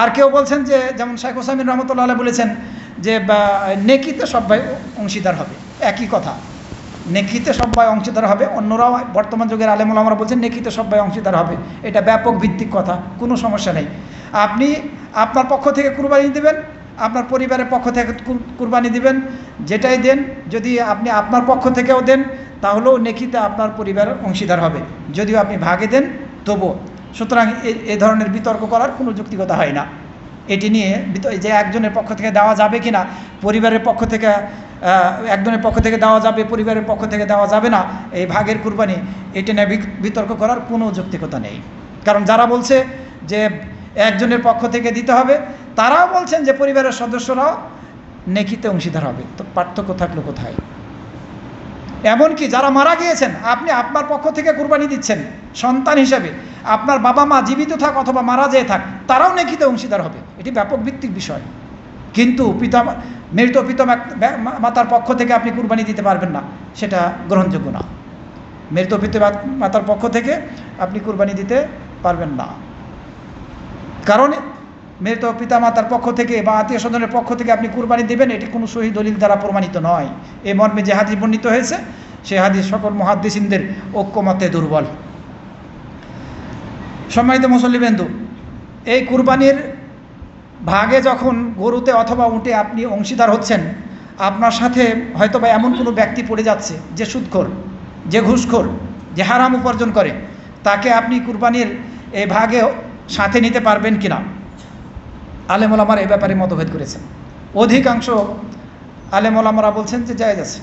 আর কেউ বলছেন যে, যেমন শেখ হোসাইমিন রহমতুল্লাহ আলাইহি বলেছেন যে নেকিতে সবাই অংশীদার হবে। একই কথা, নেকিতে সবাই অংশীদার হবে। অন্যরাও বর্তমান যুগের আলেম ওলামারা বলছেন নেকিতে সবাই অংশীদার হবে। এটা ব্যাপক ভিত্তিক কথা, কোনো সমস্যা নেই। আপনি আপনার পক্ষ থেকে কুরবানি দেবেন, আপনার পরিবারের পক্ষ থেকে কুরবানি দিবেন, যেটাই দেন, যদি আপনি আপনার পক্ষ থেকেও দেন তাহলেও নেকিতে আপনার পরিবারের অংশীদার হবে, যদিও আপনি ভাগে দেন তবুও। সুতরাং এ ধরনের বিতর্ক করার কোনো যৌক্তিকতা হয় না। এটি নিয়ে যে একজনের পক্ষ থেকে দেওয়া যাবে কি না, পরিবারের পক্ষ থেকে একজনের পক্ষ থেকে দেওয়া যাবে, পরিবারের পক্ষ থেকে দেওয়া যাবে না, এই ভাগের কুরবানি, এটি নিয়ে বিতর্ক করার কোনো যৌক্তিকতা নেই। কারণ যারা বলছে যে একজনের পক্ষ থেকে দিতে হবে, তারাও বলছেন যে পরিবারের সদস্যরাও নেকিতে অংশীদার হবে। তো পার্থক্য থাকলো কোথায়? এমনকি যারা মারা গিয়েছেন, আপনি আপনার পক্ষ থেকে কুরবানি দিচ্ছেন সন্তান হিসেবে, আপনার বাবা মা জীবিত থাক অথবা মারা যেয়ে থাক, তারাও নেকিতে অংশীদার হবে। এটি ব্যাপক ভিত্তিক বিষয়। কিন্তু মৃত পিতা মাতার পক্ষ থেকে আপনি কুরবানি দিতে পারবেন না, সেটা গ্রহণযোগ্য না। মৃত পিতা মাতার পক্ষ থেকে আপনি কুরবানি দিতে পারবেন না, কারণ মৃত পিতা মাতার পক্ষ থেকে বা আত্মীয় স্বজনের পক্ষ থেকে আপনি কুরবানি দিবেন, এটি কোনো সহি দলিল দ্বারা প্রমাণিত নয়। এই মর্মে যে হাদিস বর্ণিত হয়েছে, সেই হাদিস সকল মুহাদ্দিসিনদের ঐক্যমতে দুর্বল। সম্মানিত মুসল্লিবৃন্দ, এই কুরবানির ভাগে যখন গরুতে অথবা উটে আপনি অংশীদার হচ্ছেন, আপনার সাথে হয়তো বা এমন কোনো ব্যক্তি পড়ে যাচ্ছে যে সুদখোর, যে ঘুষখোর, যে হারাম উপার্জন করে, তাকে আপনি কুরবানির এই ভাগে সাথে নিতে পারবেন কিনা? আলেম ওলামারা এই ব্যাপারে মতভেদ করেছেন। অধিকাংশ আলেম ওলামারা বলছেন যে জায়েজ আছে,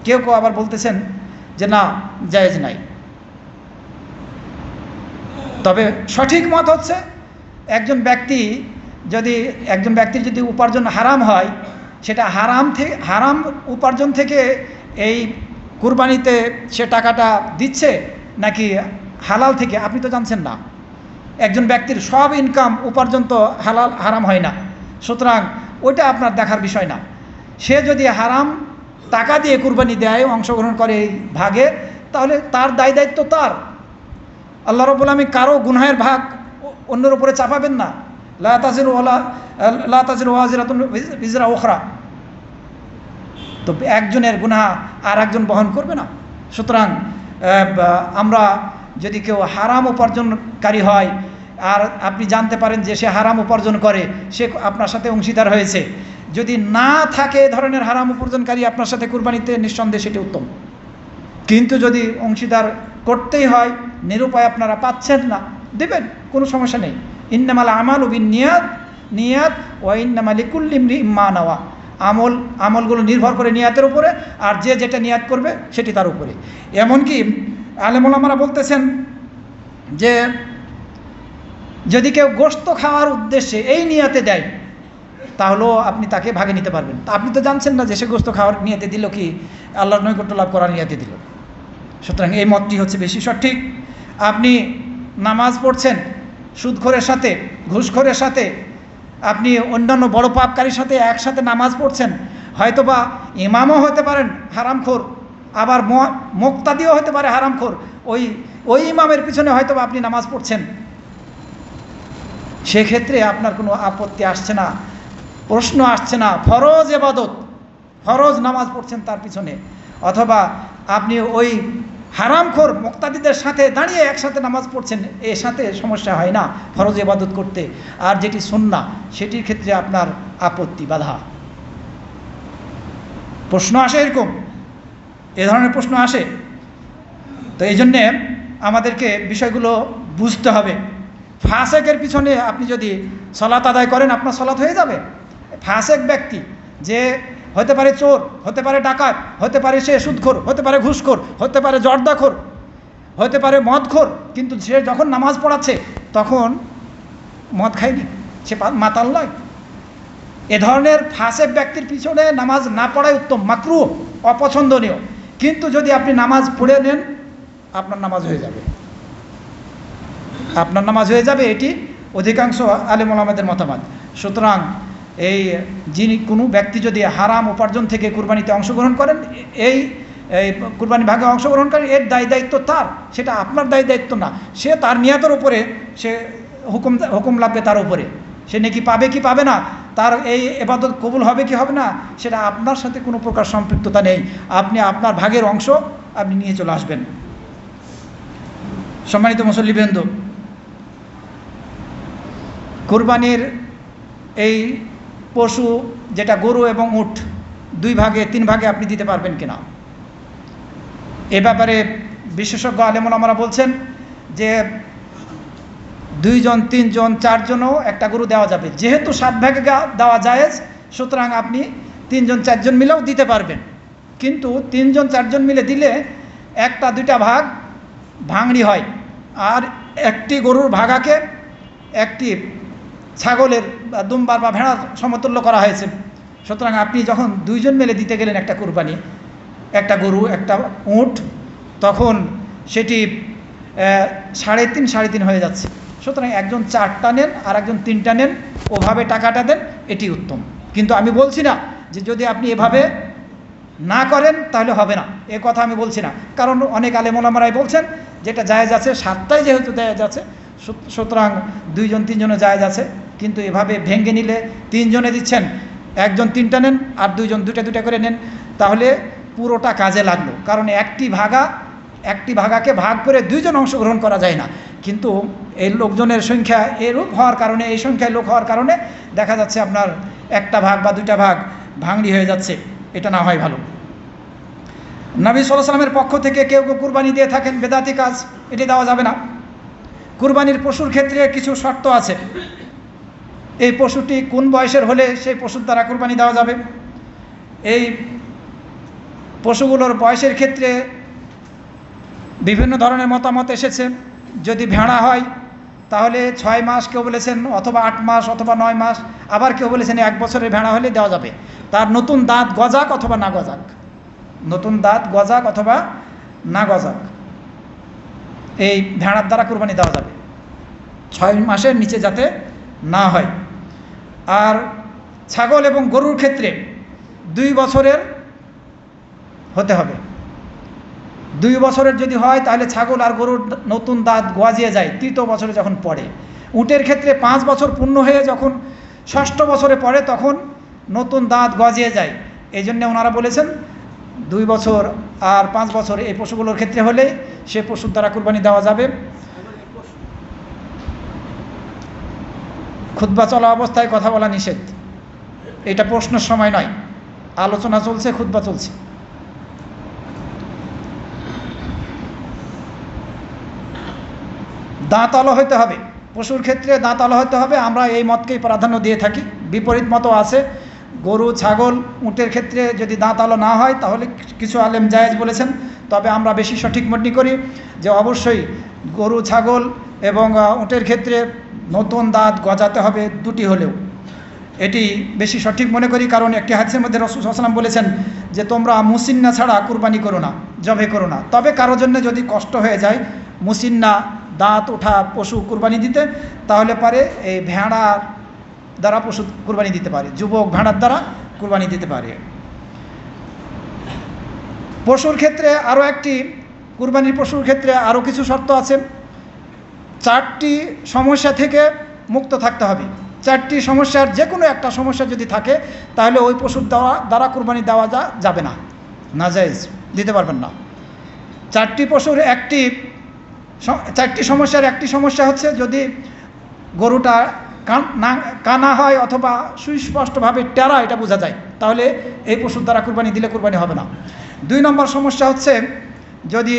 কেউ কেউ আবার বলতেছেন যে না, জায়েজ নাই। তবে সঠিক মত হচ্ছে, একজন ব্যক্তির যদি উপার্জন হারাম হয়, সেটা হারাম উপার্জন থেকে এই কুরবানিতে সে টাকাটা দিচ্ছে, নাকি হালাল থেকে, আপনি তো জানছেন না, একজন ব্যক্তির সব ইনকাম উপার্জন তো হালাল হারাম হয় না, সুতরাং ওইটা আপনার দেখার বিষয় না। সে যদি হারাম টাকা দিয়ে কুরবানি দেয়, অংশগ্রহণ করে এই ভাগে, তাহলে তার দায় দায়িত্ব তার। আল্লাহ রাব্বুল আলামিন কারো গুনাহের ভাগ অন্যের উপরে চাপাবেন না। লা তাজিরু ওয়াজিরাতুন বিজরা উখরা, তো একজনের গুনাহ আর একজন বহন করবে না। সুতরাং আমরা যদি কেউ হারাম উপার্জনকারী হয় আর আপনি জানতে পারেন যে সে হারাম উপার্জন করে, সে আপনার সাথে অংশীদার হয়েছে, যদি না থাকে ধরনের হারাম উপার্জনকারী আপনার সাথে কুরবানিতে, নিঃসন্দেহে সেটি উত্তম। কিন্তু যদি অংশীদার করতেই হয়, নিরুপায় আপনারা পাচ্ছেন না, দেবেন, কোনো সমস্যা নেই। ইন্নামাল আমালু বিন্নিয়াত, নিয়াত ওয়া ইন্নামা লিকুল্লি ইমরিইম মা নাওয়া, আমলগুলো নির্ভর করে নিয়াতের উপরে, আর যে যেটা নিয়াত করবে সেটি তার উপরে। এমনকি আলেম ওলামারা বলতেছেন যে যদি কেউ গোশত খাওয়ার উদ্দেশ্যে এই নিয়াতে দেয়, তাহলেও আপনি তাকে ভাগে নিতে পারবেন। তা আপনি তো জানছেন না যে সে গোশত খাওয়ার নিয়াতে দিল কি আল্লাহর নৈকট্য লাভ করার নিয়াতে দিল। সুতরাং এই মতটি হচ্ছে বেশি সঠিক। আপনি নামাজ পড়ছেন সুদখোরের সাথে, ঘুষখোরের সাথে, আপনি অন্যান্য বড় পাপকারীর সাথে একসাথে নামাজ পড়ছেন, হয়তোবা ইমামও হতে পারেন হারামখোর, আবার মুক্তাদিও হতে পারে হারামখোর, ওই ইমামের পিছনে হয়তোবা আপনি নামাজ পড়ছেন, সেক্ষেত্রে আপনার কোনো আপত্তি আসছে না, প্রশ্ন আসছে না। ফরজ ইবাদত, ফরজ নামাজ পড়ছেন তার পিছনে, অথবা আপনি ওই হারামখোর মুক্তাদিদের সাথে দাঁড়িয়ে একসাথে নামাজ পড়ছেন, এর সাথে সমস্যা হয় না ফরজ ইবাদত করতে। আর যেটি সুন্নাহ সেটির ক্ষেত্রে আপনার আপত্তি বাধা। প্রশ্ন আসে এরকম, এ ধরনের প্রশ্ন আসে। তো এই জন্যে আমাদেরকে বিষয়গুলো বুঝতে হবে। ফাসেকের পিছনে আপনি যদি সলাত আদায় করেন, আপনার সলাত হয়ে যাবে। ফাসেক ব্যক্তি যে হতে পারে চোর, হতে পারে ডাকাত, হতে পারে সে সুদখোর, হতে পারে ঘুষখোর, হতে পারে জর্দাখোর, হতে পারে মদখোর, কিন্তু সে যখন নামাজ পড়াচ্ছে তখন মদ খায়নি, সে মাতাল নয়। এ ধরনের ফাসেক ব্যক্তির পিছনে নামাজ না পড়াই উত্তম, মাকরুহ, অপছন্দনীয়। কিন্তু যদি আপনি নামাজ পড়ে নেন, আপনার নামাজ হয়ে যাবে, আপনার নামাজ হয়ে যাবে, এটি অধিকাংশ আলেম ওলামাদের মতামত। সুতরাং এই কোনো ব্যক্তি যদি হারাম উপার্জন থেকে কুরবানিতে অংশগ্রহণ করেন, এই কুরবানি ভাগে অংশগ্রহণ করেন, এর দায় দায়িত্ব তার, সেটা আপনার দায় দায়িত্ব না। সে তার নিয়াতের উপরে সে হুকুম লাগবে তার উপরে, সে নেকি পাবে কি পাবে না, তার এই ইবাদত কবুল হবে কি হবে না, সেটা আপনার সাথে কোনো প্রকার সম্পৃক্ততা নেই। আপনি আপনার ভাগের অংশ আপনি নিয়ে চলে আসবেন। সম্মানিত মুসল্লিবৃন্দ, কুরবানির এই পশু যেটা গরু এবং উট, 2 ভাগে 3 ভাগে আপনি দিতে পারবেন কিনা, এ ব্যাপারে বিশেষজ্ঞ আলেম ওলামারা বলছেন যে 2 জন 3 জন 4 জনও একটা গরু দেওয়া যাবে। যেহেতু 7 ভাগে দেওয়া জায়েজ, সুতরাং আপনি 3 জন 4 জন মিলেও দিতে পারবেন। কিন্তু 3 জন 4 জন মিলে দিলে 1টা 2টা ভাগ ভাঙড়ি হয়, আর একটি গরুর ভাগাকে একটি ছাগলের বা দুম্বার বা ভেড়ার সমতুল্য করা হয়েছে। সুতরাং আপনি যখন 2 জন মিলে দিতে গেলেন একটা কুরবানি, একটা গরু একটা উট, তখন সেটি 3.5 হয়ে যাচ্ছে। সুতরাং একজন 4টা নেন আর একজন 3টা নেন, ওভাবে টাকাটা দেন, এটি উত্তম। কিন্তু আমি বলছি না যে যদি আপনি এভাবে না করেন তাহলে হবে না, এ কথা আমি বলছি না। কারণ অনেক আলেম ওলামারাই বলছেন যেটা জায়েজ আছে, 7টাই যেহেতু জায়েজ আছে, সুতরাং 2 জন 3 জনে জায়েজ আছে। কিন্তু এভাবে ভেঙে নিলে 3 জনে দিচ্ছেন, একজন 3টা নেন আর 2 জন 2টা করে নেন, তাহলে পুরোটা কাজে লাগলো। কারণ একটি ভাগাকে ভাগ করে 2 জন অংশগ্রহণ করা যায় না। কিন্তু এই লোকজনের সংখ্যা এরূপ হওয়ার কারণে, এই সংখ্যায় লোক হওয়ার কারণে দেখা যাচ্ছে আপনার 1টা ভাগ বা 2টা ভাগ ভাঙড়ি হয়ে যাচ্ছে। এটা না হয় ভালো। নবী সাল্লাল্লাহু আলাইহি ওয়াসাল্লামের পক্ষ থেকে কেউ কুরবানি দিয়ে থাকেন, বেদাতি কাজ, এটি দেওয়া যাবে না। কুরবানির পশুর ক্ষেত্রে কিছু শর্ত আছে। এই পশুটি কোন বয়সের হলে সেই পশুর দ্বারা কুরবানি দেওয়া যাবে। এই পশুগুলোর বয়সের ক্ষেত্রে বিভিন্ন ধরনের মতামত এসেছে। যদি ভেড়া হয় তাহলে 6 মাস কেউ বলেছেন, অথবা 8 মাস, অথবা 9 মাস, আবার কেউ বলেছেন 1 বছরের ভেড়া হলে দেওয়া যাবে। তার নতুন দাঁত গজাক অথবা না গজাক, নতুন দাঁত গজাক অথবা না গজাক। এই ভেড়ার দ্বারা কুরবানি দেওয়া যাবে, 6 মাসের নিচে যাতে না হয়। আর ছাগল এবং গরুর ক্ষেত্রে 2 বছরের হতে হবে। 2 বছরের যদি হয় তাহলে ছাগল আর গরুর নতুন দাঁত গজিয়ে যায় 3য় বছরে যখন পড়ে। উটের ক্ষেত্রে 5 বছর পূর্ণ হয়ে যখন 6ষ্ঠ বছরে পড়ে তখন নতুন দাঁত গজিয়ে যায়। এই জন্য ওনারা বলেছেন 2 বছর আর 5 বছর এই পশুগুলোর ক্ষেত্রে হলে সে পশুর দ্বারা কুরবানি দেওয়া যাবে। খুতবা চলা অবস্থায় কথা বলা নিষেধ, এটা প্রশ্নের সময় নয়, আলোচনা চলছে, খুতবা চলছে। দাঁতালো হতে হবে, পশুর ক্ষেত্রে দাঁতালো হতে হবে। আমরা এই মতকেই প্রাধান্য দিয়ে থাকি। বিপরীত মতও আছে, গরু ছাগল উটের ক্ষেত্রে যদি দাঁতালো না হয় তাহলে কিছু আলেম জায়েজ বলেছেন, তবে আমরা বেশি সঠিক মনে করি যে অবশ্যই গরু ছাগল এবং উটের ক্ষেত্রে নতুন দাঁত গজাতে হবে 2টি হলেও, এটি বেশি সঠিক মনে করি। কারণ একটি হাদিসের মধ্যে রাসূল সাল্লাল্লাহু আলাইহি ওয়াসাল্লাম বলেছেন যে তোমরা মুসিন্না ছাড়া কুরবানি করো না, জবে করো না। তবে কারোর জন্য যদি কষ্ট হয়ে যায় মুসিন্না দাঁত ওঠা পশু কুরবানি দিতে, তাহলে পারে এই ভেড়ার দ্বারা পশু কুরবানি দিতে পারে, যুবক ভেড়ার দ্বারা কুরবানি দিতে পারে। পশুর ক্ষেত্রে আরও একটি, কুরবানির পশুর ক্ষেত্রে আরও কিছু শর্ত আছে। 4টি সমস্যা থেকে মুক্ত থাকতে হবে। 4টি সমস্যার যে কোনো একটা সমস্যা যদি থাকে তাহলে ওই পশুর দ্বারা কুরবানি দেওয়া যাবে না, নাজায়েজ, দিতে পারবেন না। 4টি পশুর 4টি সমস্যার একটি সমস্যা হচ্ছে যদি গরুটা কানা হয় অথবা সুস্পষ্টভাবে টেরা, এটা বোঝা যায়, তাহলে এই পশুর দ্বারা কুরবানি দিলে কুরবানি হবে না। 2 নম্বর সমস্যা হচ্ছে যদি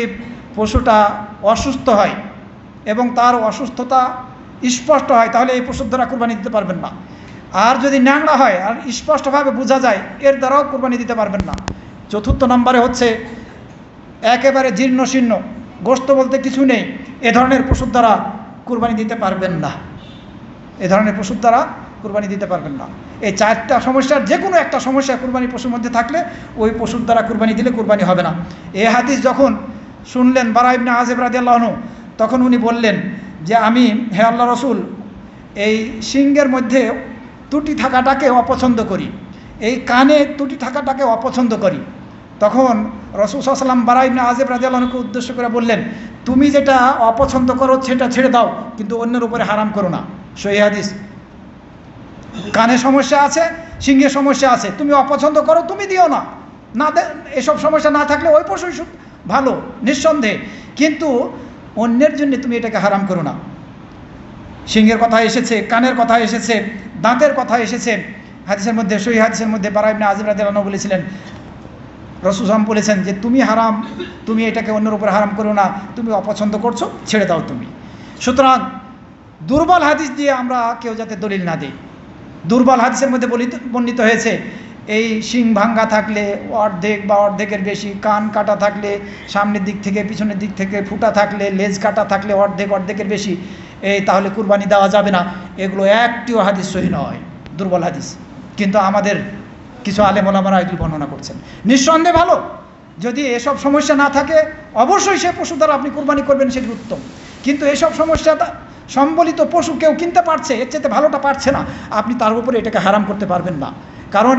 পশুটা অসুস্থ হয় এবং তার অসুস্থতা স্পষ্ট হয় তাহলে এই পশুর দ্বারা কুরবানি দিতে পারবেন না। আর যদি ন্যাংরা হয় আর স্পষ্টভাবে বোঝা যায় এর দ্বারাও কুরবানি দিতে পারবেন না। 4র্থ নম্বরে হচ্ছে একেবারে জীর্ণ শীর্ণ, গোশত বলতে কিছু নেই, এ ধরনের পশুর দ্বারা কুরবানি দিতে পারবেন না, এ ধরনের পশুর দ্বারা কুরবানি দিতে পারবেন না। এই 4টা সমস্যার যে কোনো একটা সমস্যা কুরবানি পশুর মধ্যে থাকলে ওই পশুর দ্বারা কুরবানি দিলে কুরবানি হবে না। এই হাদিস যখন শুনলেন বারা ইবনে আযিব রাদিয়াল্লাহু আনহু, তখন উনি বললেন যে আমি, হে আল্লাহ রসুল, এই সিংহের মধ্যে ত্রুটি থাকাটাকে অপছন্দ করি, এই কানে ত্রুটি থাকাটাকে অপছন্দ করি। তখন রাসূল সাল্লাল্লাহু আলাইহি ওয়াসাল্লাম বারা ইবনে আযিব রাদিয়াল্লাহু আনহুকে উদ্দেশ্য করে বললেন, তুমি যেটা অপছন্দ করো সেটা ছেড়ে দাও, কিন্তু অন্যের উপরে হারাম করো না। সহিহ হাদিস। কানে সমস্যা আছে, সিংহের সমস্যা আছে, তুমি অপছন্দ করো, তুমি দিও না, এসব সমস্যা না থাকলে ওই পশুই ভালো নিঃসন্দেহে, কিন্তু অন্যের জন্য তুমি এটাকে হারাম করো না। সিংহের কথা এসেছে, কানের কথা এসেছে, দাঁতের কথা এসেছে হাদিসের মধ্যে। সহিহ হাদিসের মধ্যে বারা ইবনে আযিব রাদিয়াল্লাহু আনহু বলেছিলেন, রাসূল সাল্লাল্লাহু আলাইহি ওয়াসাল্লাম বলেছেন যে তুমি তুমি এটাকে অন্যের উপর হারাম করো না, তুমি অপছন্দ করছো, ছেড়ে দাও তুমি। সুতরাং দুর্বল হাদিস দিয়ে আমরা কেউ যাতে দলিল না দিই। দুর্বল হাদিসের মধ্যে বর্ণিত হয়েছে এই শিং ভাঙ্গা থাকলে অর্ধেক বা অর্ধেকের বেশি, কান কাটা থাকলে, সামনের দিক থেকে পিছনের দিক থেকে ফুটা থাকলে, লেজ কাটা থাকলে অর্ধেকের বেশি, তাহলে কুরবানি দেওয়া যাবে না। এগুলো একটিও হাদিস সহিহ নয়, দুর্বল হাদিস। কিন্তু আমাদের কিছু আলেম ওলামারা এগুলো বর্ণনা করছেন। নিঃসন্দেহে ভালো, যদি এসব সমস্যা না থাকে অবশ্যই সে পশু দ্বারা আপনি কুরবানি করবেন, সেটি উত্তম। কিন্তু এসব সমস্যা সম্বলিত পশু কেউ কিনতে পারছে, এর চেয়ে ভালোটা পারছে না, আপনি তার উপরে এটাকে হারাম করতে পারবেন না। কারণ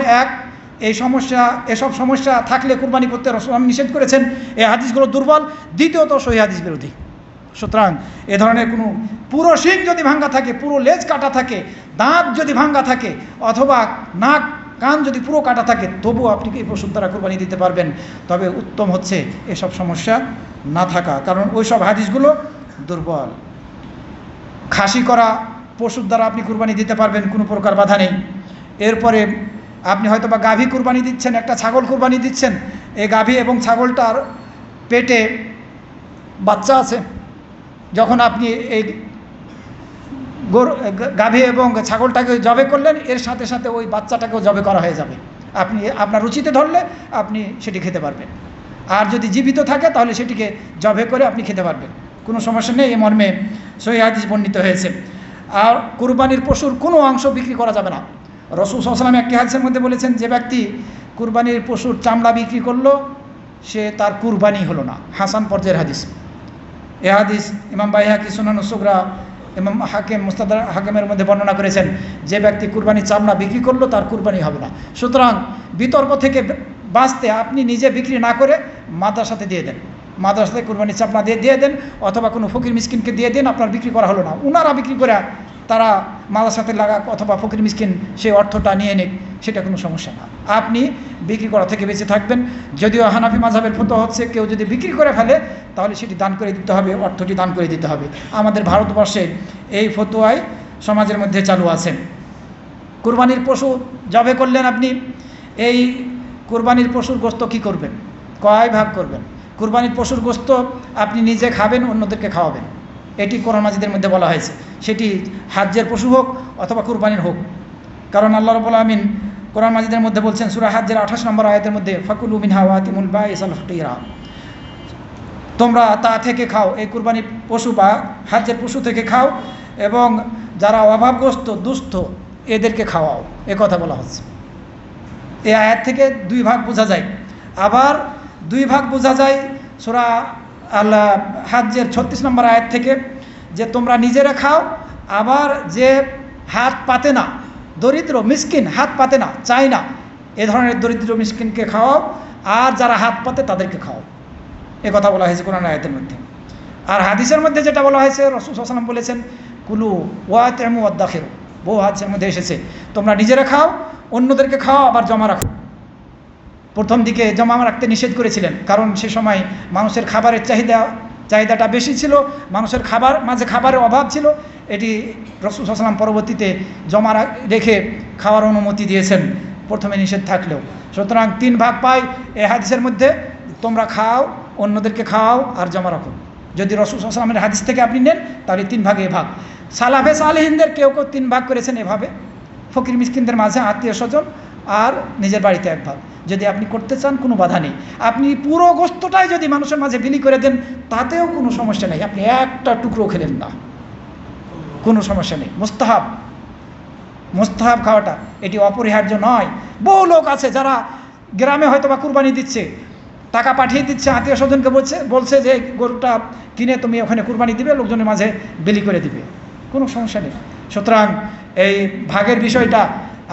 এসব সমস্যা থাকলে কুরবানি করতে রাসূল নিষেধ করেছেন, এই হাদিসগুলো দুর্বল। দ্বিতীয়ত সহিহ হাদিস বিরোধী। সুতরাং এ ধরনের কোনো পুরো শিং যদি ভাঙ্গা থাকে, পুরো লেজ কাটা থাকে, দাঁত যদি ভাঙ্গা থাকে, অথবা নাক কান যদি পুরো কাটা থাকে, তবুও আপনি এই পশুর দ্বারা কুরবানি দিতে পারবেন। তবে উত্তম হচ্ছে এসব সমস্যা না থাকা, কারণ ওই সব হাদিসগুলো দুর্বল। খাসি করা পশুর দ্বারা আপনি কুরবানি দিতে পারবেন, কোনো প্রকার বাধা নেই। এরপরে আপনি হয়তো বা গাভী কুরবানি দিচ্ছেন, একটা ছাগল কুরবানি দিচ্ছেন, এই গাভী এবং ছাগলটার পেটে বাচ্চা আছে, যখন আপনি এই গাভী এবং ছাগলটাকে জবে করলেন, এর সাথে সাথে ওই বাচ্চাটাকেও জবে করা হয়ে যাবে। আপনি আপনার রুচিতে ধরলে আপনি সেটি খেতে পারবেন, আর যদি জীবিত থাকে তাহলে সেটিকে জবে করে আপনি খেতে পারবেন, কোনো সমস্যা নেই। এই মর্মে সহিহ হাদিস বর্ণিত হয়েছে। আর কুরবানির পশুর কোনো অংশ বিক্রি করা যাবে না। রাসূল সাল্লাল্লাহু আলাইহি ওয়াসাল্লাম একটি হাদিসের মধ্যে বলেছেন, যে ব্যক্তি কুরবানির পশুর চামড়া বিক্রি করলো সে তার কুরবানি হলো না। হাসান পর্যায়ের হাদিস। এ হাদিস ইমাম বাইহাকি সুনান সুগরা, ইমাম হাকিম মুস্তাদরাক হাকিমের মধ্যে বর্ণনা করেছেন, যে ব্যক্তি কুরবানির চামড়া বিক্রি করলো তার কুরবানি হবে না। সুতরাং বিতর্ক থেকে বাঁচতে আপনি নিজে বিক্রি না করে মাদ্রাসাতে দিয়ে দেন, মাদ্রাসাতে কুরবানির চামড়া দিয়ে দেন, অথবা কোনো ফকির মিসকিনকে দিয়ে দেন। আপনার বিক্রি করা হলো না, ওনারা বিক্রি করে তারা মাদ্রাসাতে লাগাক অথবা ফকির মিসকিন সেই অর্থটা নিয়ে নিক, সেটা কোনো সমস্যা না। আপনি বিক্রি করা থেকে বেঁচে থাকবেন। যদিও হানাফি মাযহাবের ফতোয়া হচ্ছে কেউ যদি বিক্রি করে ফেলে তাহলে সেটি দান করে দিতে হবে, অর্থটি দান করে দিতে হবে। আমাদের ভারতবর্ষে এই ফতোয়াই সমাজের মধ্যে চালু আছে। কুরবানির পশু জবে করলেন আপনি, এই কুরবানির পশুর গোশত কী করবেন, কয় ভাগ করবেন? কুরবানির পশুর গোশত আপনি নিজে খাবেন, অন্যদেরকে খাওয়াবেন, এটি কোরআন মাজিদের মধ্যে বলা হয়েছে। সেটি হাজ্জের পশু হোক অথবা কুরবানির হোক। কারণ আল্লাহ রাব্বুল আমিন কোরআন মাজিদের মধ্যে বলছেন সূরা হাজ্জের 28 নম্বর আয়াতের মধ্যে, ফাকুলু মিনহা ওয়া আতিমুল বাইসাল ফাকিরা, তোমরা তা থেকে খাও, এই কুরবানির পশু বা হাজ্জের পশু থেকে খাও, এবং যারা অভাবগ্রস্ত দুস্থ এদেরকে খাওয়াও, এ কথা বলা হচ্ছে। এই আয়াত থেকে দুই ভাগ বোঝা যায়। আবার দুই ভাগ বোঝা যায় সূরা আল হাজ্জের 36 নম্বর আয়াত থেকে, যে তোমরা নিজেরা খাও, আবার যে হাত পাতে না, দরিদ্র মিসকিন, হাত পাতে না, চাই না, এ ধরনের দরিদ্র মিসকিনকে খাওয়াও, আর যারা হাত পাতে তাদেরকে খাও, এ কথা বলা হয়েছে কোরআন আয়াতের মধ্যে। আর হাদিসের মধ্যে যেটা বলা হয়েছে, রাসূল সাল্লাল্লাহু আলাইহি ওয়াসাল্লাম বলেছেন কুলু ওয়াতিমু ওয়াদাখিরু, বহু হাদিসের মধ্যে এসেছে তোমরা নিজেরা খাও, অন্যদেরকে খাও, আবার জমা রাখো। প্রথম দিকে জমা রাখতে নিষেধ করেছিলেন, কারণ সে সময় মানুষের খাবারের চাহিদাটা বেশি ছিল, মানুষের মাঝে খাবারের অভাব ছিল। এটি রাসূল সাল্লাল্লাহু আলাইহি ওয়াসাল্লাম পরবর্তীতে জমা রেখে খাওয়ার অনুমতি দিয়েছেন, প্রথমে নিষেধ থাকলেও। সুতরাং 3 ভাগ পাই এই হাদিসের মধ্যে, তোমরা খাও, অন্যদেরকে খাও, আর জমা রাখো। যদি রাসূল সাল্লাল্লাহু আলাইহি ওয়াসাল্লামের হাদিস থেকে আপনি নেন তাহলে 3 ভাগে এ ভাগ। সালাফে সালেহিনদের কেউ 3 ভাগ করেছেন এভাবে, ফকির মিসকিনদের মাঝে, আত্মীয় স্বজন, আর নিজের বাড়িতে 1 ভাগ। যদি আপনি করতে চান কোনো বাধা নেই, আপনি পুরো গোশতটাই যদি মানুষের মাঝে বিলি করে দেন তাতেও কোনো সমস্যা নেই, আপনি একটা টুকরো খেলেন না, কোনো সমস্যা নেই। মুস্তাহাব খাওয়াটা এটি অপরিহার্য নয়। বহু লোক আছে যারা গ্রামে হয়তো বা কুরবানি দিচ্ছে, টাকা পাঠিয়ে দিচ্ছে আত্মীয় স্বজনকে, বলছে যে গরুটা কিনে তুমি ওখানে কুরবানি দিবে, লোকজনের মাঝে বিলি করে দিবে, কোনো সমস্যা নেই। সুতরাং এই ভাগের বিষয়টা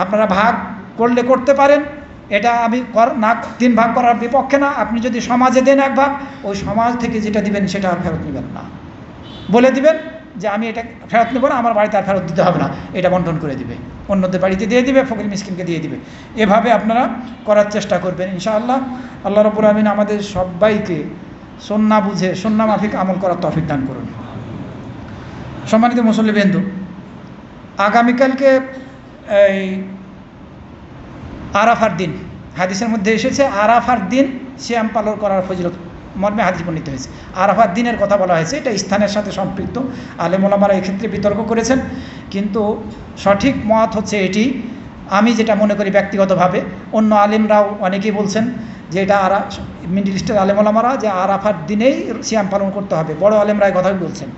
আপনারা ভাগ করলে করতে পারেন, এটা আমি 3 ভাগ করার বিপক্ষে না। আপনি যদি সমাজে দেন 1 ভাগ, ওই সমাজ থেকে যেটা দিবেন সেটা আর ফেরত নেবেন না, বলে দিবেন যে আমি এটা ফেরত নেব না, আমার বাড়িতে আর ফেরত দিতে হবে না, এটা বন্টন করে দিবে, অন্যদের বাড়িতে দিয়ে দিবে, ফকির মিসকিনকে দিয়ে দিবে। এভাবে আপনারা করার চেষ্টা করবেন ইনশাআল্লাহ। আল্লাহ রাব্বুল আমিন আমাদের সবাইকে সুন্নাহ বুঝে সুন্নাহ মাফিক আমল করার তৌফিক দান করুন। সম্মানিত মুসল্লিবৃন্দ, আগামীকালকে এই আরাফার দিন, হাদিসের মধ্যে এসেছে আরাফার দিন সিয়াম পালন করার ফজিলত মর্মে হাদিস বর্ণিত হয়েছে। আরাফার দিনের কথা বলা হয়েছে, এটা স্থানের সাথে সম্পৃক্ত। আলেম ওলামারা এক্ষেত্রে বিতর্ক করেছেন, কিন্তু সঠিক মত হচ্ছে এটি, আমি যেটা মনে করি ব্যক্তিগতভাবে। অন্য আলেমরাও অনেকেই বলছেন যে এটা মিডল ইস্টের আলেম ওলামারা যে আরাফার দিনেই সিয়াম পালন করতে হবে। বড় আলেমরা এই কথাই বলছেন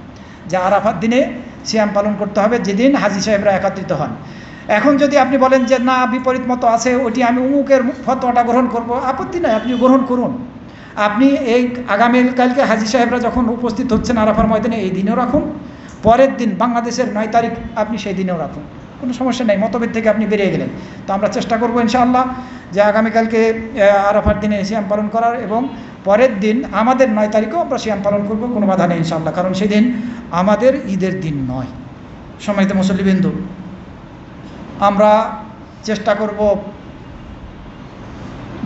যে আরাফার দিনে সিয়াম পালন করতে হবে, যেদিন হাজী সাহেবরা একত্রিত হন। এখন যদি আপনি বলেন যে না বিপরীত মতো আছে, ওইটি আমি উমুকের ফতোয়াটা গ্রহণ করব, আপত্তি নাই, আপনি গ্রহণ করুন। আপনি এই আগামীকালকে হাজী সাহেবরা যখন উপস্থিত হচ্ছেন আরাফার ময়দানে, এই দিনেও রাখুন, পরের দিন বাংলাদেশের 9 তারিখ আপনি সেই দিনেও রাখুন, কোনো সমস্যা নেই। মতভেদ থেকে আপনি বেরিয়ে গেলেন। তো আমরা চেষ্টা করবো ইনশাআল্লাহ যে আগামীকালকে আরাফার দিনে সিয়াম পালন করার, এবং পরের দিন আমাদের 9 তারিখেও আমরা সিয়াম পালন করব, কোনো বাধা নেই ইনশাআল্লাহ, কারণ সেদিন আমাদের ঈদের দিন নয়। সম্মানিত মুসল্লিবৃন্দ, আমরা চেষ্টা করব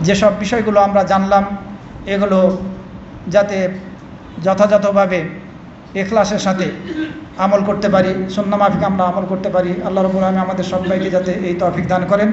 যেসব বিষয়গুলো আমরা জানলাম এগুলো যাতে যথাযথভাবে ইখলাসের সাথে আমল করতে পারি, সুন্নাহ মাফিক আমরা আমল করতে পারি। আল্লাহ রাব্বুল আলামিন আমাদের সবাইকে যাতে এই তৌফিক দান করেন।